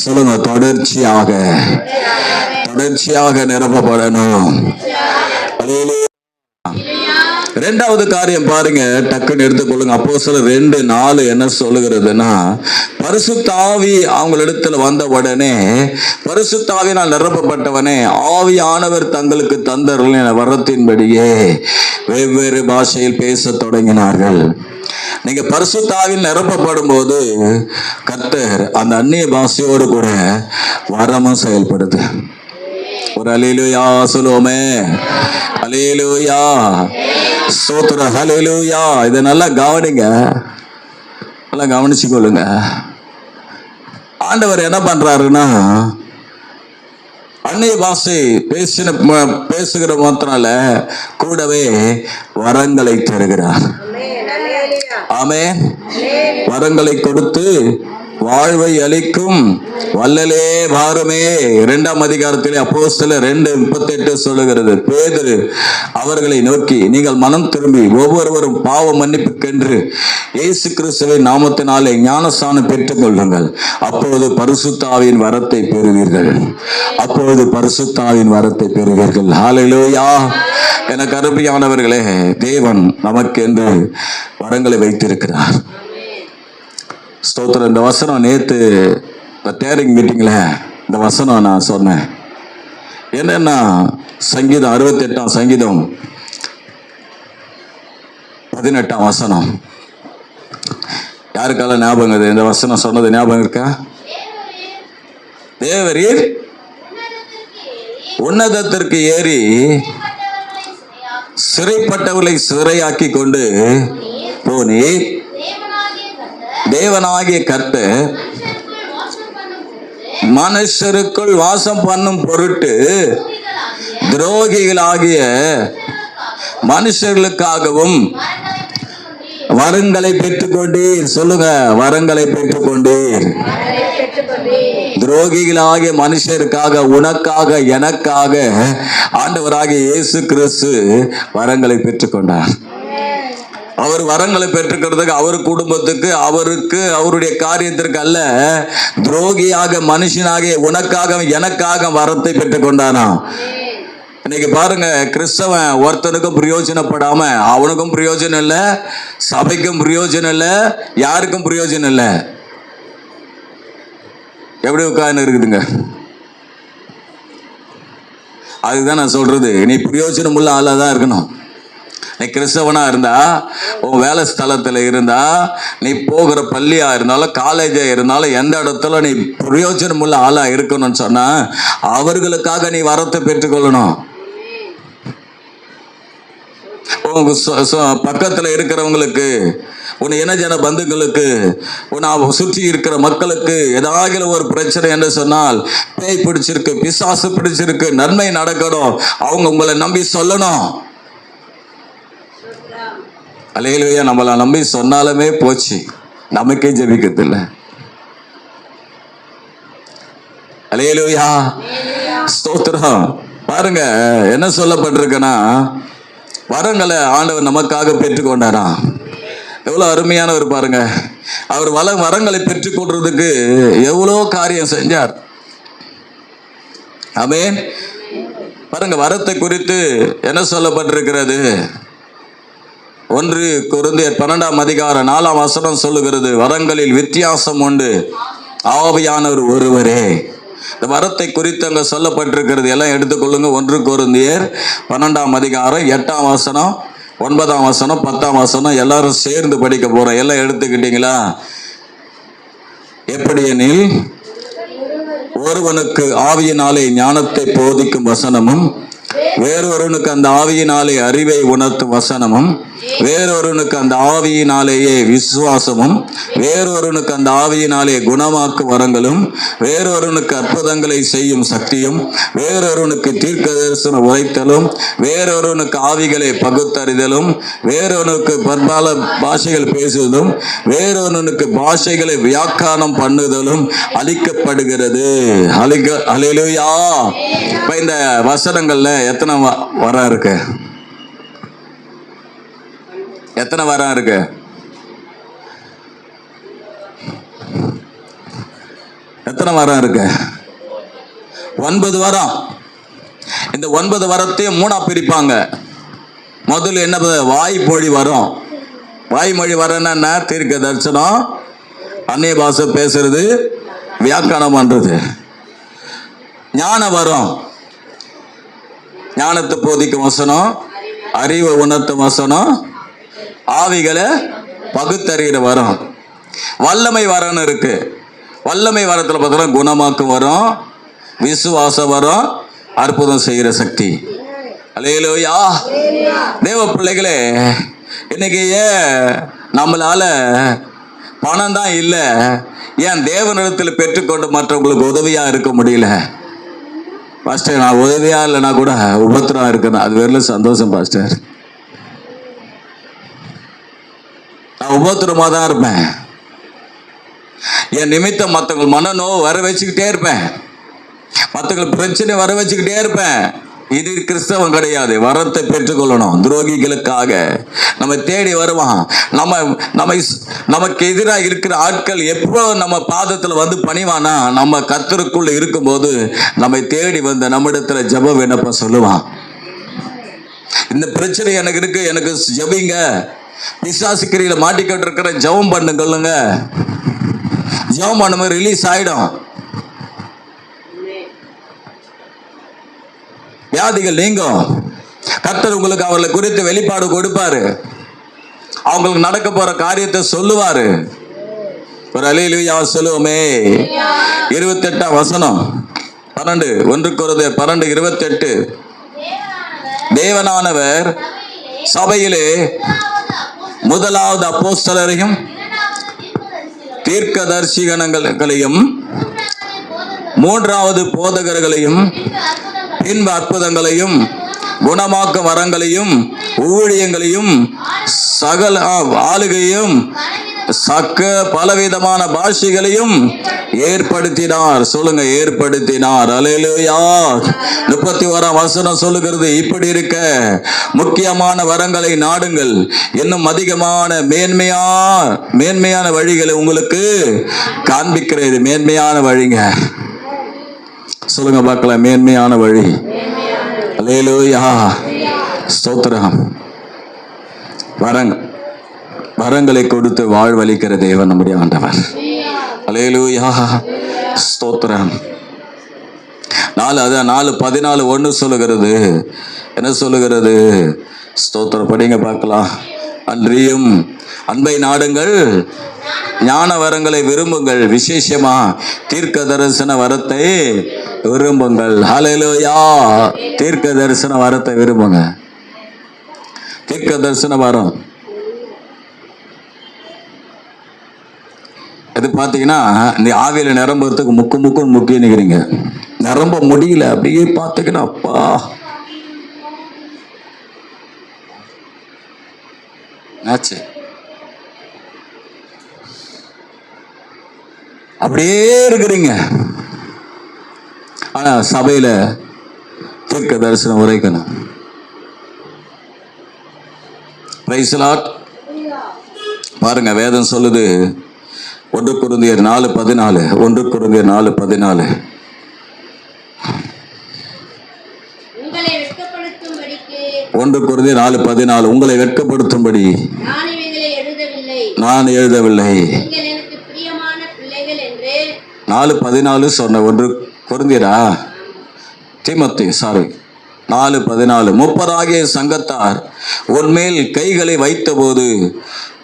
சொல்லுங்க, தொடர்ச்சியாக நிரப்பப்படணும். ரெண்டாவது காரியம் பாருங்க, டக்குன்னு எடுத்துக்கொள்ளுங்க. அப்போஸ்தலர் 2:4 என்ன சொல்லுகிறதுனா, பரிசுத்த ஆவி அவங்களிடத்துல வந்த உடனே, பரிசுத்த ஆவியினால் நிரப்பப்பட்டவனே ஆவியானவர் தங்களுக்கு தந்தருளின வரத்தின்படியே வெவ்வேறு பாஷையில் பேச தொடங்கினார்கள். நீங்க பரிசுத்த ஆவியில் நிரப்பப்படும் போது கர்த்தர் அந்த அந்நிய பாஷையோடு கூட வரமும் செயல்படுது. ஒரு அல்லேலூயா சொல்லுவோமே. அல்லேலூயா, ஸ்தோத்திரம், ஹல்லேலூயா. இதை நல்லா கவனிங்க, நல்லா கவனிச்சு கொள்ளுங்க. ஆண்டவர் என்ன பண்றாருன்னா, அந்நிய பாஷை பேசுகிற மாத்திரால கூடவே வரங்களை தருகிறார். ஆமென். வரங்களை கொடுத்து வாழ்வை அளிக்கும் வல்லலே பாரமே. 2ஆம் அதிகாரத்திலே அப்போஸ்தலர் 2:38 சொல்லுகிறது, பேதுரு அவர்களை நோக்கி, நீங்கள் மனம் திரும்பி ஒவ்வொருவரும் பாவ மன்னிப்புக்கென்று இயேசு கிறிஸ்துவின் நாமத்தினாலே ஞானஸ்நானம் பெற்றுக் கொள்ளுங்கள், அப்பொழுது பரிசுத்த ஆவியின் வரத்தை பெறுவீர்கள். ஹல்லேலூயா. எனக்கு அருமையானவர்களே, தேவன் நமக்கு என்று வரங்களை வைத்திருக்கிறார். ஸ்தோத்திரம். இந்த வசனம் நேற்று டேரிங் மீட்டிங்ல இந்த வசனம் நான் சொன்னேன். என்னன்னா, சங்கீதம் 68ஆம் சங்கீதம் 18ஆம் வசனம். யாருக்கால ஞாபகம் இது? இந்த வசனம் சொன்னது ஞாபகம் இருக்கா? தேவரீர் உன்னதத்திற்கு ஏறி சிறைப்பட்டவர்களை சிறையாக்கி கொண்டு போனீர். தேவனாகிய கர்த்தர் மனுஷருக்குள் வாசம் பண்ணும் பொருட்டு துரோகிகளாகிய மனுஷர்களுக்காகவும் வரங்களை பெற்றுக்கொண்டீர். சொல்லுங்க, வரங்களை பெற்றுக்கொண்டீர். துரோகிகளாகிய மனுஷருக்காக, உனக்காக, எனக்காக ஆண்டவராகிய இயேசு கிறிஸ்து வரங்களை பெற்றுக்கொண்டார். அவர் வரங்களை பெற்றுக்கிறதுக்கு, அவர் குடும்பத்துக்கு, அவருக்கு, அவருடைய காரியத்திற்கு அல்ல, துரோகியாக மனுஷனாகிய உனக்காக எனக்காக வரத்தை பெற்றுக்கொண்டானா. இன்னைக்கு பாருங்க, கிறிஸ்தவன் ஒருத்தனுக்கும் பிரயோஜனப்படாம, அவனுக்கும் பிரயோஜனம் இல்லை, சபைக்கும் பிரயோஜனம் இல்லை, யாருக்கும் பிரயோஜனம் இல்லை. எப்படி உட்கார்ந்து இருக்குதுங்க? அதுதான் நான் சொல்றது, நீ பிரயோஜனம் உள்ள ஆளா தான் இருக்கணும். நீ கிறிஸ்தவனா இருந்தா, உன் வேலை ஸ்தலத்துல இருந்தா, நீ போகிற பள்ளியா இருந்தாலும் காலேஜா இருந்தாலும் எந்த இடத்துல நீ பிரயோஜனம் உள்ள ஆளா இருக்கணும்னு சொன்னா அவர்களுக்காக நீ வரத்தை பெற்றுக்கொள்ளணும். பக்கத்துல இருக்கிறவங்களுக்கு, உன் இனஜன பந்துக்களுக்கு, உன் சுற்றி இருக்கிற மக்களுக்கு ஏதாவது ஒரு பிரச்சனை என்று சொன்னால், பேய் பிடிச்சிருக்கு, பிசாசு பிடிச்சிருக்கு, நன்மை நடக்கணும், அவங்க உங்களை நம்பி சொல்லணும். அல்லேலூயா. நம்மளை நம்பி சொன்னாலுமே போச்சு, நமக்கே ஜெபிக்கிறது இல்லை. அல்லேலூயா, ஸ்தோத்திரம். பாருங்க என்ன சொல்லப்பட்டிருக்குன்னா, வரங்களை ஆண்டவர் நமக்காக பெற்றுக்கொண்டாரா. எவ்வளவு அருமையானவர் பாருங்க. அவர் வரங்களை பெற்றுக்கொள்றதுக்கு எவ்வளோ காரியம் செஞ்சார். ஆமென். பாருங்க, வரத்தை குறித்து என்ன சொல்லப்பட்டிருக்கிறது. 1 கொரிந்தியர் 12:4 சொல்லுகிறது, வரங்களில் வித்தியாசம் உண்டு, ஆவியானவர் ஒருவரே. இந்த வரத்தை குறித்து அங்க சொல்லப்பட்டிருக்கிறது. எல்லாம் எடுத்துக்கொள்ளுங்க. 1 கொரிந்தியர் 12:8, 9, 10 எல்லாரும் சேர்ந்து படிக்க போறோம். எல்லாம் எடுத்துக்கிட்டீங்களா? எப்படி எனில், ஒருவனுக்கு ஆவியினாலே ஞானத்தை போதிக்கும் வசனமும், வேறொருவனுக்கு அந்த ஆவியினாலே அறிவை உணர்த்தும் வசனமும், வேறொருவனுக்கு அந்த ஆவியினாலேயே விசுவாசமும், வேறொருவனுக்கு அந்த ஆவியினாலே குணமாக்கும் வரங்களும், வேறொருவனுக்கு அற்புதங்களை செய்யும் சக்தியும், வேறொருவனுக்கு தீர்க்க தரிசனம் உரைத்தலும், வேறொருவனுக்கு ஆவிகளை பகுத்தறிதலும், வேறொருவனுக்கு பற்பல பாஷைகள் பேசுவதும், வேறொருவனுக்கு பாஷைகளை வியாக்கியானம் பண்ணுதலும் அளிக்கப்படுகிறது. அல்லேலூயா. இப்ப இந்த வசனங்கள்ல எத்தனை வரம் இருக்கு? எத்தனை வரம் இருக்கு? எத்தனை வரம் இருக்கு? 9 வரம். இந்த 9 வரத்தையும் 3 பிரிப்பாங்க. முதல்ல என்ன? வாய்மொழி வரம். வாய்மொழி வரம்னா என்ன? தீர்க்க தரிசனம், அந்நிய பாஷை பேசுறது, வியாக்கியானம் பண்றது. ஞான வரம், ஞானத்தை போதிக்கும் வசனம், அறிவை உணர்த்தும் வசனம், ஆவிகளை பகுத்தறிகிற வரம். வல்லமை வரம்னு இருக்கு. வல்லமை வரத்துல பார்த்தோம்னா குணமாக்கும் வரம், விசுவாச வரம், அற்புதம் செய்கிற சக்தி. அல்லேலூயா. தேவ பிள்ளைகளே, இன்னைக்கு நம்மளால பணம் தான் இல்லை, ஏன் தேவனிடத்தில் பெற்றுக்கொண்டு மற்றவங்களுக்கு உதவியா இருக்க முடியல? பாஸ்டர், நான் உதவியா இல்லைன்னா கூட உபத்திரம் இருக்கணும், அது வேற சந்தோஷம் பாஸ்டர். நான் உபத்திரமா தான் இருப்பேன். என் நிமித்தம் மற்றவங்க மனநோவு வர வச்சுக்கிட்டே இருப்பேன், மற்றவங்களுக்கு பிரச்சனை வர வச்சுக்கிட்டே இருப்பேன். இது கிறிஸ்தவம் கிடையாது. வரத்தை பெற்றுக்கொள்ளணும். துரோகிகளுக்காக நம்ம தேடி வருவான். நமக்கு எதிராக இருக்கிற ஆட்கள் எப்போ நம்ம பாதத்துல வந்து பணிவானா, நம்ம கர்த்தருக்குள்ள இருக்கும்போது நம்மை தேடி வந்த நம்மிடத்துல ஜெப விண்ணப்பம் சொல்லுவான். இந்த பிரச்சனை எனக்கு இருக்கு, எனக்கு ஜெபிங்க. பிசாசுக்கிரியில மாட்டிக்கிட்டு இருக்கிற ஜெபம் பண்ணுங்க. ஜெபம் பண்ணும்போது ரிலீஸ் ஆயிடும். வியாதிகள் நீங்கும். கர்த்தர் உங்களுக்கு அவர்களை குறித்து வெளிப்பாடு கொடுப்பாரு. அவங்களுக்கு நடக்க போற காரியத்தை சொல்லுவாரு. ஒரு அல்லேலூயா சொல்லுவோமே. 28 வசனம் 12, 1 கொரிந்தியர் 12:28. தேவனானவர் சபையிலே முதலாவது அப்போஸ்தலரையும் தீர்க்கதரிசிகளையும் மூன்றாவது போதகர்களையும் பின்பு அற்புதங்களையும் குணமாக்கும் வரங்களையும் ஊழியங்களையும் சகல ஆளுகையும் பலவிதமான பாஷைகளையும் ஏற்படுத்தினார். சொல்லுங்க, ஏற்படுத்தினார். அல்லேலூயா. 31 வசனம் சொல்லுகிறது, இப்படி இருக்க முக்கியமான வரங்களை நாடுங்கள், இன்னும் அதிகமான மேன்மையான வழிகளை உங்களுக்கு காண்பிக்கிறது. மேன்மையான வழிங்க சொல்லுங்க பார்க்கலாம். மேன்மையான வழி. அல்லேலூயா. ஸ்தோத்திரம். வரங்களை கொடுத்து வாழ்வளிக்கிற தேவன் நம்முடைய ஆண்டவர். அல்லேலூயா. ஸ்தோத்திரம். 4:14 சொல்லுகிறது. என்ன சொல்லுகிறது? ஸ்தோத்திரம். படிங்க பார்க்கலாம். அன்றியும் அன்பை நாடுங்கள், ஞான வரங்களை விரும்புங்கள், விசேஷமா தீர்க்க தரிசன வரத்தை விரும்புங்கள். ஹல்லேலூயா. தீர்க்க தரிசன வரத்தை விரும்புங்க. தீர்க்க தரிசன வரம் இது பார்த்தீங்கன்னா, இந்த ஆவியில நிரம்புறதுக்கு முக்குன்னு முக்கிய நிற்கிறீங்க. நிரம்ப முடியல. அப்படியே பார்த்தீங்கன்னா அப்பா ஆச்சு. அப்படியே இருக்கிறீங்க. ஆனா சபையில தீர்க்க தரிசனம் உரைக்கணும். Praise the Lord. பாருங்க, வேதம் சொல்லுது 1 கொரிந்தியர் 4:14. 1 கொரிந்தியர் 4:14. உங்களை வெட்கப்படுத்தும்படிக்கு 1 கொரிந்தியர் 4:14. உங்களை வெட்கப்படுத்தும்படி நான் எழுதவில்லை. நீங்கள் எனக்கு பிரியமான பிள்ளைகள் என்று 4:14 சொன்ன. 1 கொரிந்தியரா? தீமோத்தேயு, சாரி, 4:14. முப்பராகிய சங்கத்தார் உன்மேல் கைகளை வைத்தபோது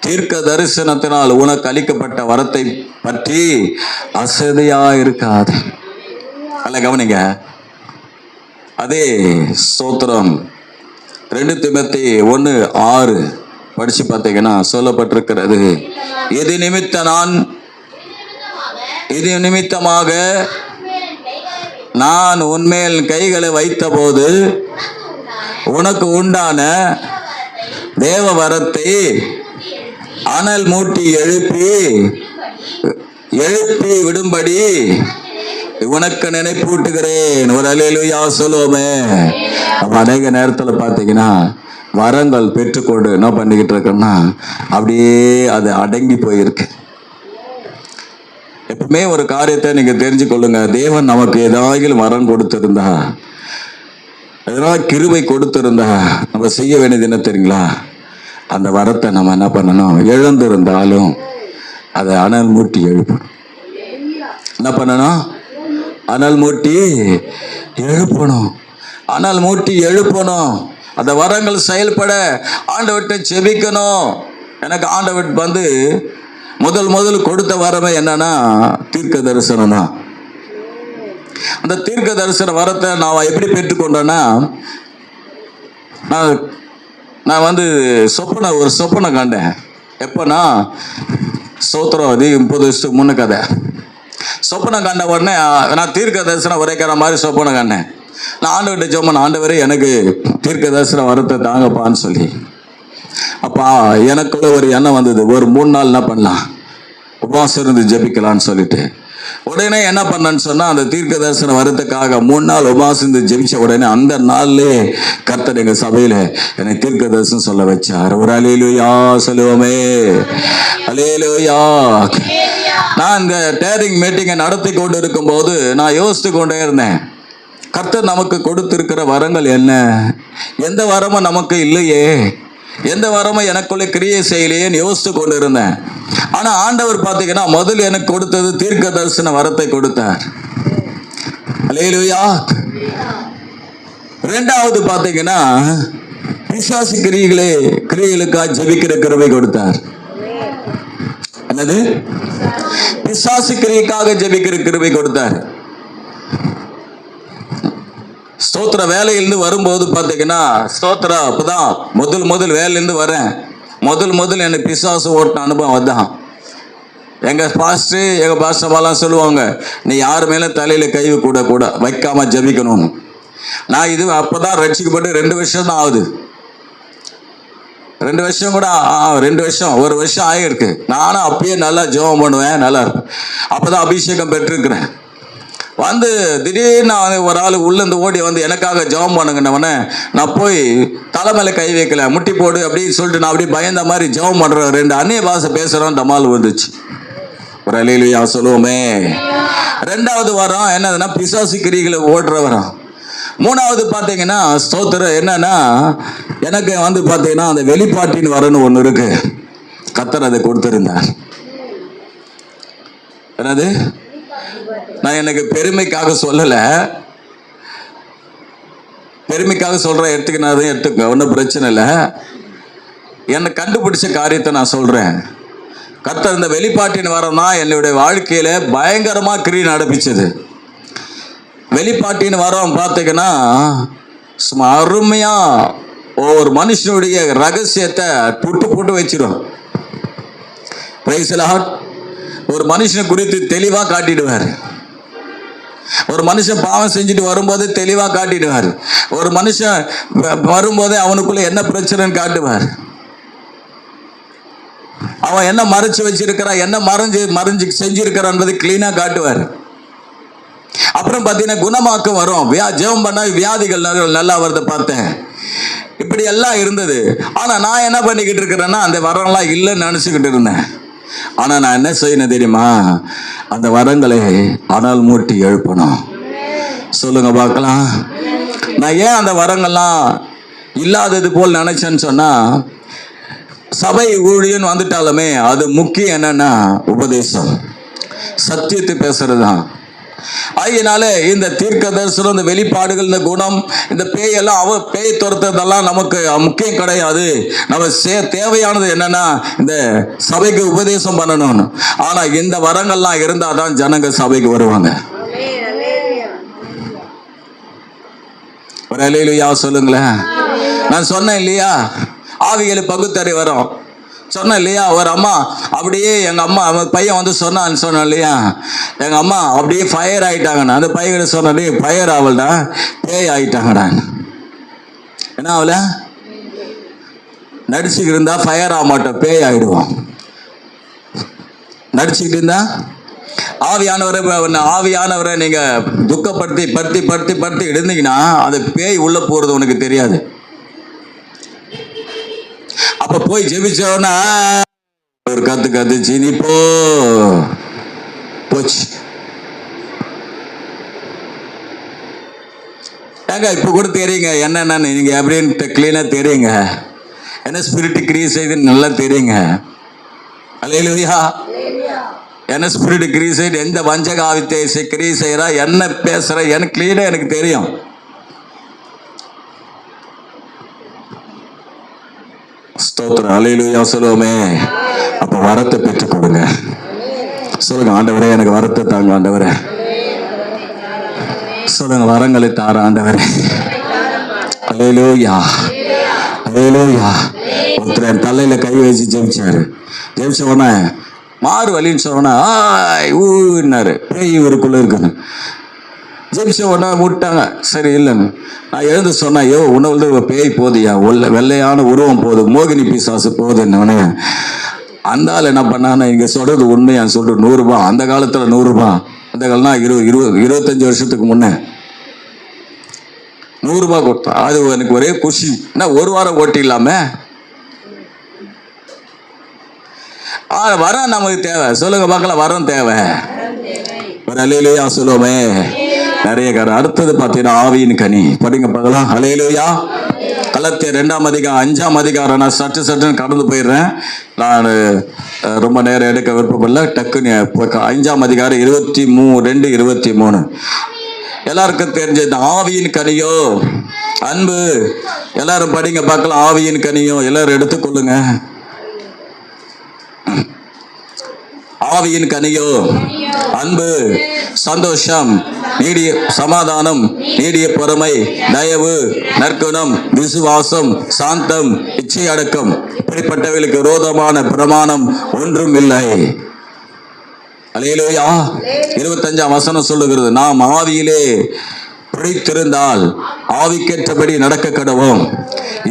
தீர்க்க தரிசனத்தினால் உனக்கு அளிக்கப்பட்ட வரத்தை பற்றி அசதியா இருக்காது. அல்ல, கவனிங்க. அதே ஸ்தோத்திரம் 2 தீமோத்தேயு 1:6 படிச்சு பார்த்தீங்கன்னா சொல்லப்பட்டிருக்கிறது, இது நிமித்தமாக நான் உன்மேல் கைகளை வைத்த போது உனக்கு உண்டான தேவ வரத்தை அனல் மூட்டி எழுப்பி விடும்படி உனக்கு நினைப்பூட்டுகிறேன். ஒரு அல்லேலூயா சொல்லுவோமே. அநேக நேரத்தில் பார்த்தீங்கன்னா வரங்கள் பெற்றுக்கொண்டு என்ன பண்ணிக்கிட்டு இருக்கோம்னா அப்படியே அது அடங்கி போயிருக்கு. எப்பவுமே ஒரு காரியத்தை நீங்க தெரிஞ்சு கொள்ளுங்க. தேவன் நமக்கு ஏதாவது வரம் கொடுத்திருந்தா, ஏதாவது கிருபை கொடுத்திருந்தா நம்ம செய்ய வேண்டியது என்ன தெரியுங்களா? அந்த வரத்தை நம்ம என்ன பண்ணணும்? இழந்திருந்தாலும் அதை அனல் மூட்டி எழுப்பணும். என்ன பண்ணணும்? அனல் மூட்டி எழுப்பணும். அனல் மூட்டி எழுப்பணும். அந்த வரங்கள் செயல்பட ஆண்டவர்கிட்ட செபிக்கணும். எனக்கு ஆண்டவர் வந்து முதல் கொடுத்த வரமே என்னன்னா தீர்க்க தரிசனம் தான். அந்த தீர்க்க தரிசன வரத்தை நான் எப்படி பெற்றுக்கொண்டேன்னா, நான் வந்து ஒரு சொப்பனை கண்டேன். எப்போனா ஸ்தோத்திரம், அது 30 வருஷத்துக்கு முன்ன கதை. சொப்பனை கண்ட உடனே நான் தீர்க்க தரிசனம் உரைக்கிற மாதிரி சொப்பனை கண்டேன். நான் ஆண்டவர்கிட்ட ஜெபம், ஆண்டவரே எனக்கு தீர்க்க தரிசன வரத்தை தாங்கப்பான்னு சொல்லி. அப்பா எனக்குள்ள ஒரு எண்ணம் வந்தது, ஒரு 3 நாள் என்ன பண்ணலாம், உபவாசம் இருந்து ஜெபிக்கலான்னு சொல்லிட்டு. உடனே என்ன பண்ணேன்னு சொன்னா, அந்த தீர்க்க தரிசன வரத்துக்காக 3 நாள் உபவாசம் இருந்து ஜெபிச்ச உடனே அந்த நாள்லே கர்த்தர் எங்க சபையில என்னை தீர்க்க தரிசனம் சொல்ல வச்சார். ஒரு அல்லேலூயா சொல்லுவோமே. அல்லேலூயா. நான் இந்த டேரிங் மீட்டிங்கை நடத்தி கொண்டு இருக்கும் போது நான் யோசித்து கொண்டே இருந்தேன், கர்த்தர் நமக்கு கொடுத்திருக்கிற வரங்கள் என்ன? எந்த வரமும் நமக்கு இல்லையே, எந்த வரமும் எனக்குள்ளே கிரியை செய்யலையேன்னு யோசித்து கொண்டு இருந்தேன். ஆனா ஆண்டவர் பார்த்தீங்கன்னா முதல் எனக்கு கொடுத்தது தீர்க்க தரிசன வரத்தை கொடுத்தார். அல்லேலூயா. 2வது பார்த்தீங்கன்னா பிசாசு கிரியைகளுக்காக ஜெபிக்கிற கிருபை கொடுத்தார். என்னது? பிசாசு கிரியைக்காக ஜெபிக்கிற கிருபை கொடுத்தார். ஸ்தோத்திர வேலையிலிருந்து வரும்போது பார்த்தீங்கன்னா ஸ்தோத்திரம் அப்பதான் முதல் வேலையிலிருந்து வரேன். முதல் எனக்கு பிசாசு ஓட்டின அனுபவம் அதுதான். எங்கள் பாஸ்டர்லாம் சொல்லுவாங்க, நீ யார் மேலே தலையில் கை கூட வைக்காம ஜபிக்கணும்னு. நான் இது அப்போதான் ரட்சிக்கப்பட்டு 2 வருஷம் தான் ஆகுது. 2 வருஷம் கூட 2 வருஷம் 1 வருஷம் ஆகிருக்கு. நானும் அப்பயே நல்லா ஜெபம் பண்ணுவேன், நல்லா இருப்பேன். அப்போதான் அபிஷேகம் பெற்றிருக்கிறேன். வந்து திடீர்னு ஒரு ஆள் உள்ளேருந்து ஓடி வந்து எனக்காக ஜெபம் பண்ணுங்கன்னவனே, நான் போய் தலைமையில கை வைக்கல, முட்டி போடு அப்படின்னு சொல்லிட்டு நான் அப்படியே பயந்த மாதிரி ஜெபம் பண்ணுறேன். 2 அந்நிய பாஷை பேசுகிறோம், டமால் வந்துச்சு. ஒரு அல்லேலூயா சொல்லுவோமே. 2வது வாரம் என்னதுன்னா பிசாசு கிரிகளை ஓடுற வரம். 3வது பார்த்தீங்கன்னா ஸ்தோத்திரம் என்னன்னா, எனக்கு வந்து பார்த்தீங்கன்னா அந்த வெளிப்பாட்டின் வரன்னு ஒன்று இருக்கு. கர்த்தர் அதை கொடுத்திருந்தார். என்னது? நான் எனக்கு பெருமைக்காக சொல்லலை, பெருமைக்காக சொல்றேன், எடுத்துக்க, ஒன்றும் பிரச்சனை இல்லை. என்னை கண்டுபிடிச்ச காரியத்தை நான் சொல்றேன். கர்த்தர் இந்த வெளிப்பாட்டின் வரம் தான் என்னுடைய வாழ்க்கையில பயங்கரமா கிரியை நடப்பிச்சது. வெளிப்பாட்டின் வரம் பார்த்தீங்கன்னா சும்மா அருமையா ஒரு மனுஷனுடைய ரகசியத்தை புட்டு வச்சிடும். Praise the Lord. ஒரு மனுஷனை குறித்து தெளிவா காட்டிடுவார். ஒரு மனுஷன் பாவம் செஞ்சுட்டு வரும்போது தெளிவா காட்டிடுவார். ஒரு மனுஷன் வரும்போதே அவனுக்குள்ள என்ன பிரச்சனைன்னு காட்டுவார். அவன் என்ன மறைச்சு வச்சிருக்கிறான், என்ன மறைஞ்சு செஞ்சிருக்கிறான்றது கிளீனா காட்டுவார். அப்புறம் பார்த்தீங்கன்னா குணமாக்கம் வரும். ஜெபம் பண்ண வியாதிகள் நல்லா வருது பார்த்தேன். இப்படி எல்லாம் இருந்தது. ஆனா நான் என்ன பண்ணிக்கிட்டு இருக்கிறேன்னா அந்த வரம்லாம் இல்லைன்னு நினைச்சுக்கிட்டு இருந்தேன். ஆனா நான் என்ன செய்யணும் தெரியுமா? அந்த வரங்களை அனல் மூட்டி எழுப்பணும். சொல்லுங்க பார்க்கலாம். நான் ஏன் அந்த வரங்கள்லாம் இல்லாதது போல் நினைச்சேன்னு சொன்னா, சபை ஊழியன் வந்துட்டாலுமே அது முக்கியம் என்னன்னா உபதேசம், சத்தியத்தை பேசுறது தான். அதனால இந்த தீர்க்க தரிசனம், இந்த வெளிப்பாடுகள், இந்த குணம், இந்த பேயெல்லாம் பேய் துரத்துறதெல்லாம் நமக்கு முக்கியம் கிடையாது. நம்ம தேவையானது என்னன்னா இந்த சபைக்கு உபதேசம் பண்ணணும். ஆனா இந்த வரங்கள்லாம் இருந்தாதான் ஜனங்க சபைக்கு வருவாங்க. ஒரு அல்லேலூயா சொல்லுங்களேன். நான் சொன்னேன் இல்லையா, ஆவிகளை பகுத்தறி வரும் சொன்னேன் இல்லையா. ஒரு அம்மா அப்படியே எங்கள் அம்மா பையன் வந்து சொன்னேன் இல்லையா, எங்கள் அம்மா அப்படியே ஃபயர் ஆகிட்டாங்கண்ணா. அந்த பையன் சொன்னே ஃபயர் ஆகலடா, பேய் ஆகிட்டாங்கடா. என்ன ஆகல? நடிச்சுக்கிட்டு இருந்தா ஃபயர் ஆக மாட்டோம், பேய் ஆகிடுவோம். நடிச்சுக்கிட்டு இருந்தா ஆவியானவரை நீங்கள் துக்கப்படுத்தி படுத்தி படுத்தி படுத்தி இருந்தீங்கன்னா அது பேய் உள்ளே போகிறது உனக்கு தெரியாது. அப்ப போய் ஜெபிச்சோன்னா ஒரு கத்துச்சு, நீ போச்சு. ஏங்க இப்ப கூட தெரியுங்க என்னென்ன நீங்க எப்படின்னு கிளீனா தெரியுங்க. என்ன ஸ்பிரிட் கிரியை செய்து நல்லா தெரியுங்க. அல்லேலூயா. என்ன ஸ்பிரிட் கிரியை செய்து, எந்த வஞ்சக ஆவித்தை கிரியை செய்யறா, என்ன பேசுற, எனக்கு கிளீனா எனக்கு தெரியும். ஸ்தோத்திரம். அல்லேலூயா சொல்லுவோமே. அப்ப வரத்தை பெற்றுக் கொடுங்க. சொல்லுங்க, ஆண்டவரே எனக்கு வரத்தை தாங்க ஆண்டவரே. சொல்லுங்க, வரங்களை தார ஆண்டவரே. அல்லேலூயா அல்லேலூயா. ஒருத்தர் என் தலையில கை வச்சு ஜெபிச்சாரு. ஜெபிச்ச உடனே மாறு வலின்னு சொன்ன ஊன்னாரு, பேய் இவருக்குள்ள இருக்குன்னு. ஜெபிச்ச உடனே விட்டாங்க. சரி இல்லைன்னு நான் எழுந்து சொன்னேன், ஐயோ உணவு பேய் போதியா, வெள்ளையான உருவம் போகுது, மோகினி பிசாசு போகுதுன்னு. அந்த ஆள் என்ன பண்ணான்னு, இங்கே சொல்றது உண்மையான்னு சொல்லிட்டு 100 ரூபாய், அந்த காலத்தில் 100 ரூபாய், அந்த காலம்னா 25 வருஷத்துக்கு முன்னே 100 ரூபாய் கொடுத்தான். அது எனக்கு ஒரே குஷி. என்ன 1 வாரம் ஓட்டிடலாமே. வரம் நமக்கு தேவை. சொல்லுங்க பார்க்கலாம், வரம் தேவை. அல்லேலூயா சொல்லுவோமே. நிறைய காரணம். அடுத்தது பார்த்தீங்கன்னா ஆவியின் கனி. படிங்க பார்க்கலாம். அல்லேலூயா. கலத்தியர் 2ஆம் அதிகாரம் 5ஆம் அதிகாரம். நான் சட்டுன்னு கடந்து போயிடுறேன். நான் ரொம்ப நேரம் எடுக்க விருப்பப்படல. டக்குன்னு 5ஆம் அதிகாரம் 22-23 எல்லாருக்கும் தெரிஞ்சது. ஆவியின் கனியோ அன்பு. எல்லாரும் படிங்க பார்க்கலாம். ஆவியின் கனியோ எல்லாரும் எடுத்துக்கொள்ளுங்க. ஆவியின் கனியோ அன்பு, சந்தோஷம், நீடிய சமாதானம், நீடிய பொறுமை, தயவு, நற்குணம், விசுவாசம், சாந்தம், இச்சை அடக்கம். இப்படிப்பட்டவர்களுக்கு விரோதமான பிரமாணம் ஒன்றும் இல்லை. அல்லேலூயா. 25ஆம் வசனம் சொல்லுகிறது, நாம் ஆவியிலே பிடித்திருந்தால் ஆவிக்கேற்றபடி நடக்க கடவோம்.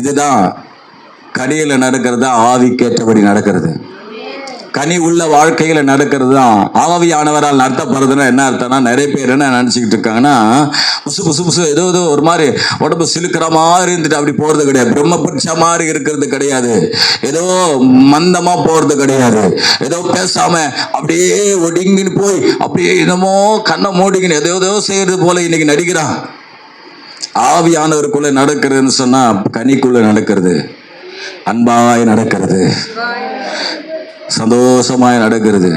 இதுதான் கனியில நடக்கிறது, ஆவிக்கேற்றபடி நடக்கிறது. கனி உள்ள வாழ்க்கையில நடக்கிறது தான் ஆவியானவரால் நடத்தப்படுறதுன்னா என்ன அர்த்தம்னா, நிறைய பேர் என்ன நினைச்சுக்கிட்டு இருக்காங்கன்னா, புசு ஏதோ ஒரு மாதிரி உடம்பு சிலுக்கிற மாதிரி இருந்துட்டு அப்படி போறது கிடையாது. பிரம்மபுட்ச மாதிரி இருக்கிறது கிடையாது. ஏதோ மந்தமா போறது கிடையாது. ஏதோ பேசாம அப்படியே ஒடுங்கின்னு போய் அப்படியே என்னமோ கண்ணை மூடிக்கின்னு ஏதோ செய்யறது போல இன்னைக்கு நடிக்கிறான். ஆவியானவருக்குள்ள நடக்கிறதுன்னு சொன்னா கனிக்குள்ள நடக்கிறது, அன்பாய் நடக்கிறது, சந்தோஷமாய் நடக்கிறது,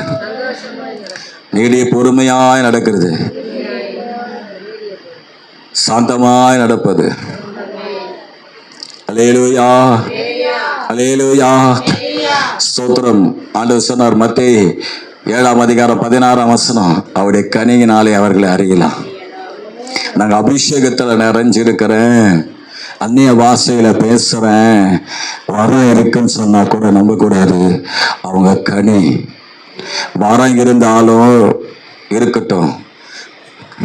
நீடிய பொறுமையாய் நடக்கிறது, சாந்தமாய் நடப்பது. அல்லேலூயா, அல்லேலூயா. ஸ்தோத்திரம். ஆண்டவர் சொன்னார் மத்தேயு 7:16 அவருடைய கனியினாலே அவர்களை அறியலாம். நாங்க அபிஷேகத்துல நிறைஞ்சிருக்கிறேன், அந்நிய பாஷையில பேசுறேன், வரம் இருக்குன்னு சொன்னா கூட நம்ப கூடாது. அவங்க கனி. வரம் இருந்தாலும் இருக்கட்டும்,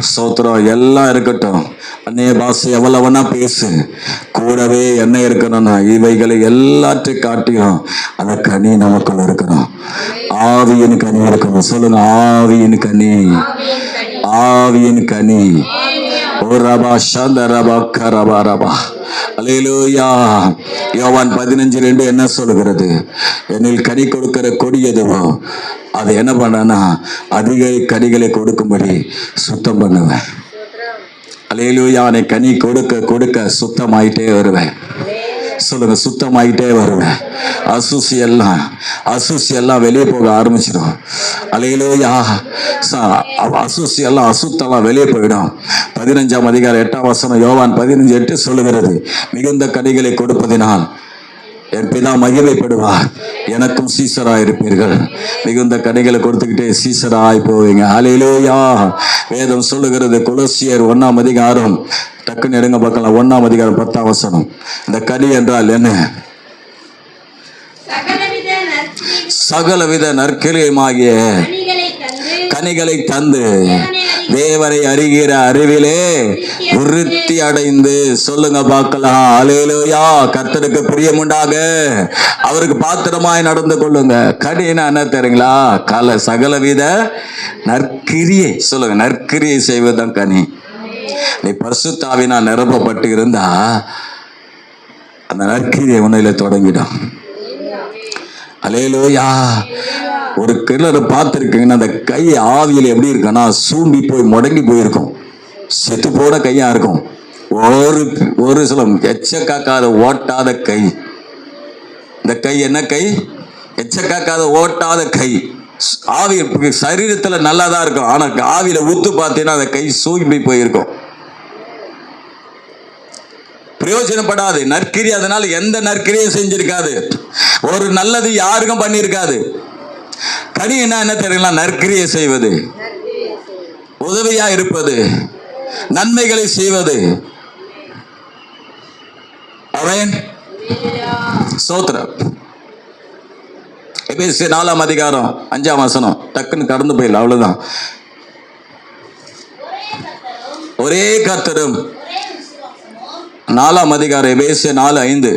ஸ்தோத்திரம், எல்லாம் இருக்கட்டும். அந்நிய பாஷை எவ்வளவுனா பேசு, கூடவே என்ன இருக்கணும்னா இவைகளை எல்லாற்றையும் காட்டியும் அந்த கனி நமக்குள்ள இருக்கணும். ஆவியின் கனி இருக்கணும். சொல்லுங்க, ஆவியின் கனி, ஆவியின் கனி. ஓ ரபா ஷந்த ரபா கரபா ரபா. அல்லேலூயா. யோவான் 15:2 என்ன சொல்லுகிறது? என்னில் கனி கொடுக்கிற கொடி எதுவோ அது என்ன பண்ணனா அதிக கனிகளை கொடுக்கும்படி சுத்தம் பண்ணுவேன். அல்லேலூயா. நீ கனி கொடுக்க கொடுக்க சுத்தமாயிட்டே வருவேன். சொல்லுங்க, சுத்தமாயிட்டே வருவேன். அசுசி எல்லாம் வெளியே போக ஆரம்பிச்சிடும். அல்லேலூயா. அசுசி எல்லாம் அசுத்தெல்லாம் வெளியே போயிடும். 15:8 யோவான் 15:8 சொல்லுகிறது, மிகுந்த கனிகளை கொடுப்பதினால் என் பிதா மகிமைப்படுவார், எனக்கும் சீசராய் இருப்பீர்கள். மிகுந்த கனிகளை கொடுத்துக்கிட்டே சீசராய் போவீங்க. அல்லேலூயா. வேதம் சொல்லுகிறது, கொலோசியர் 1:10, டக்குன்னு எடுங்க பார்க்கலாம். 1:10. இந்த கனி என்றால் என்ன? சகலவித நற்கிரியமாகிய கனிகளை தந்து தேவனை அறிகிற அறிவிலே விருத்தி அடைந்து. சொல்லுங்க பார்க்கலாம். அல்லேலூயா. கர்த்தருக்கு பிரியமுண்டாக அவருக்கு பாத்திரமாய் நடந்து கொள்ளுங்க. கனினா என்ன தெரியுங்களா? சகலவித நற்கிரியை. சொல்லுங்க, நற்கிரியை செய்வதுதான் கனி. நீ பரிசுத்த ஆவியினால் நிரப்பப்பட்டு இருந்தா அந்த நற்கிரியை உன்னில தொடங்கிடும். அல்லேலூயா. ஒரு கிணறு பார்த்துருக்கீங்கன்னா அந்த கை ஆவியில் எப்படி இருக்குன்னா சூம்பி போய் முடங்கி போயிருக்கும், செத்து போட கையா இருக்கும். ஒரு சில எச்சக்காக்காத ஓட்டாத கை. இந்த கை என்ன கை? எச்சக்காக்காத ஓட்டாத கை. ஆவி சரீரத்துல நல்லாதான் இருக்கும், ஆனா ஆவியில ஊத்து பார்த்தீங்கன்னா அந்த கை சூம்பி போயிருக்கும், பிரயோஜனப்படாது. நற்கிரி அதனால எந்த நற்கிரியும் செஞ்சிருக்காது, ஒரு நல்லது யாருக்கும் பண்ணியிருக்காது. கனி என்ன தெரியல? நற்கிரியை செய்வது, உதவியா இருப்பது, நன்மைகளை செய்வது. ஆமென். ஸ்தோத்திரம். எபேசியர் 4:5 டக்குன்னு கடந்து போயிடல, அவ்வளவுதான். ஒரே கர்த்தரும் 4 எபேசியர் 4:5.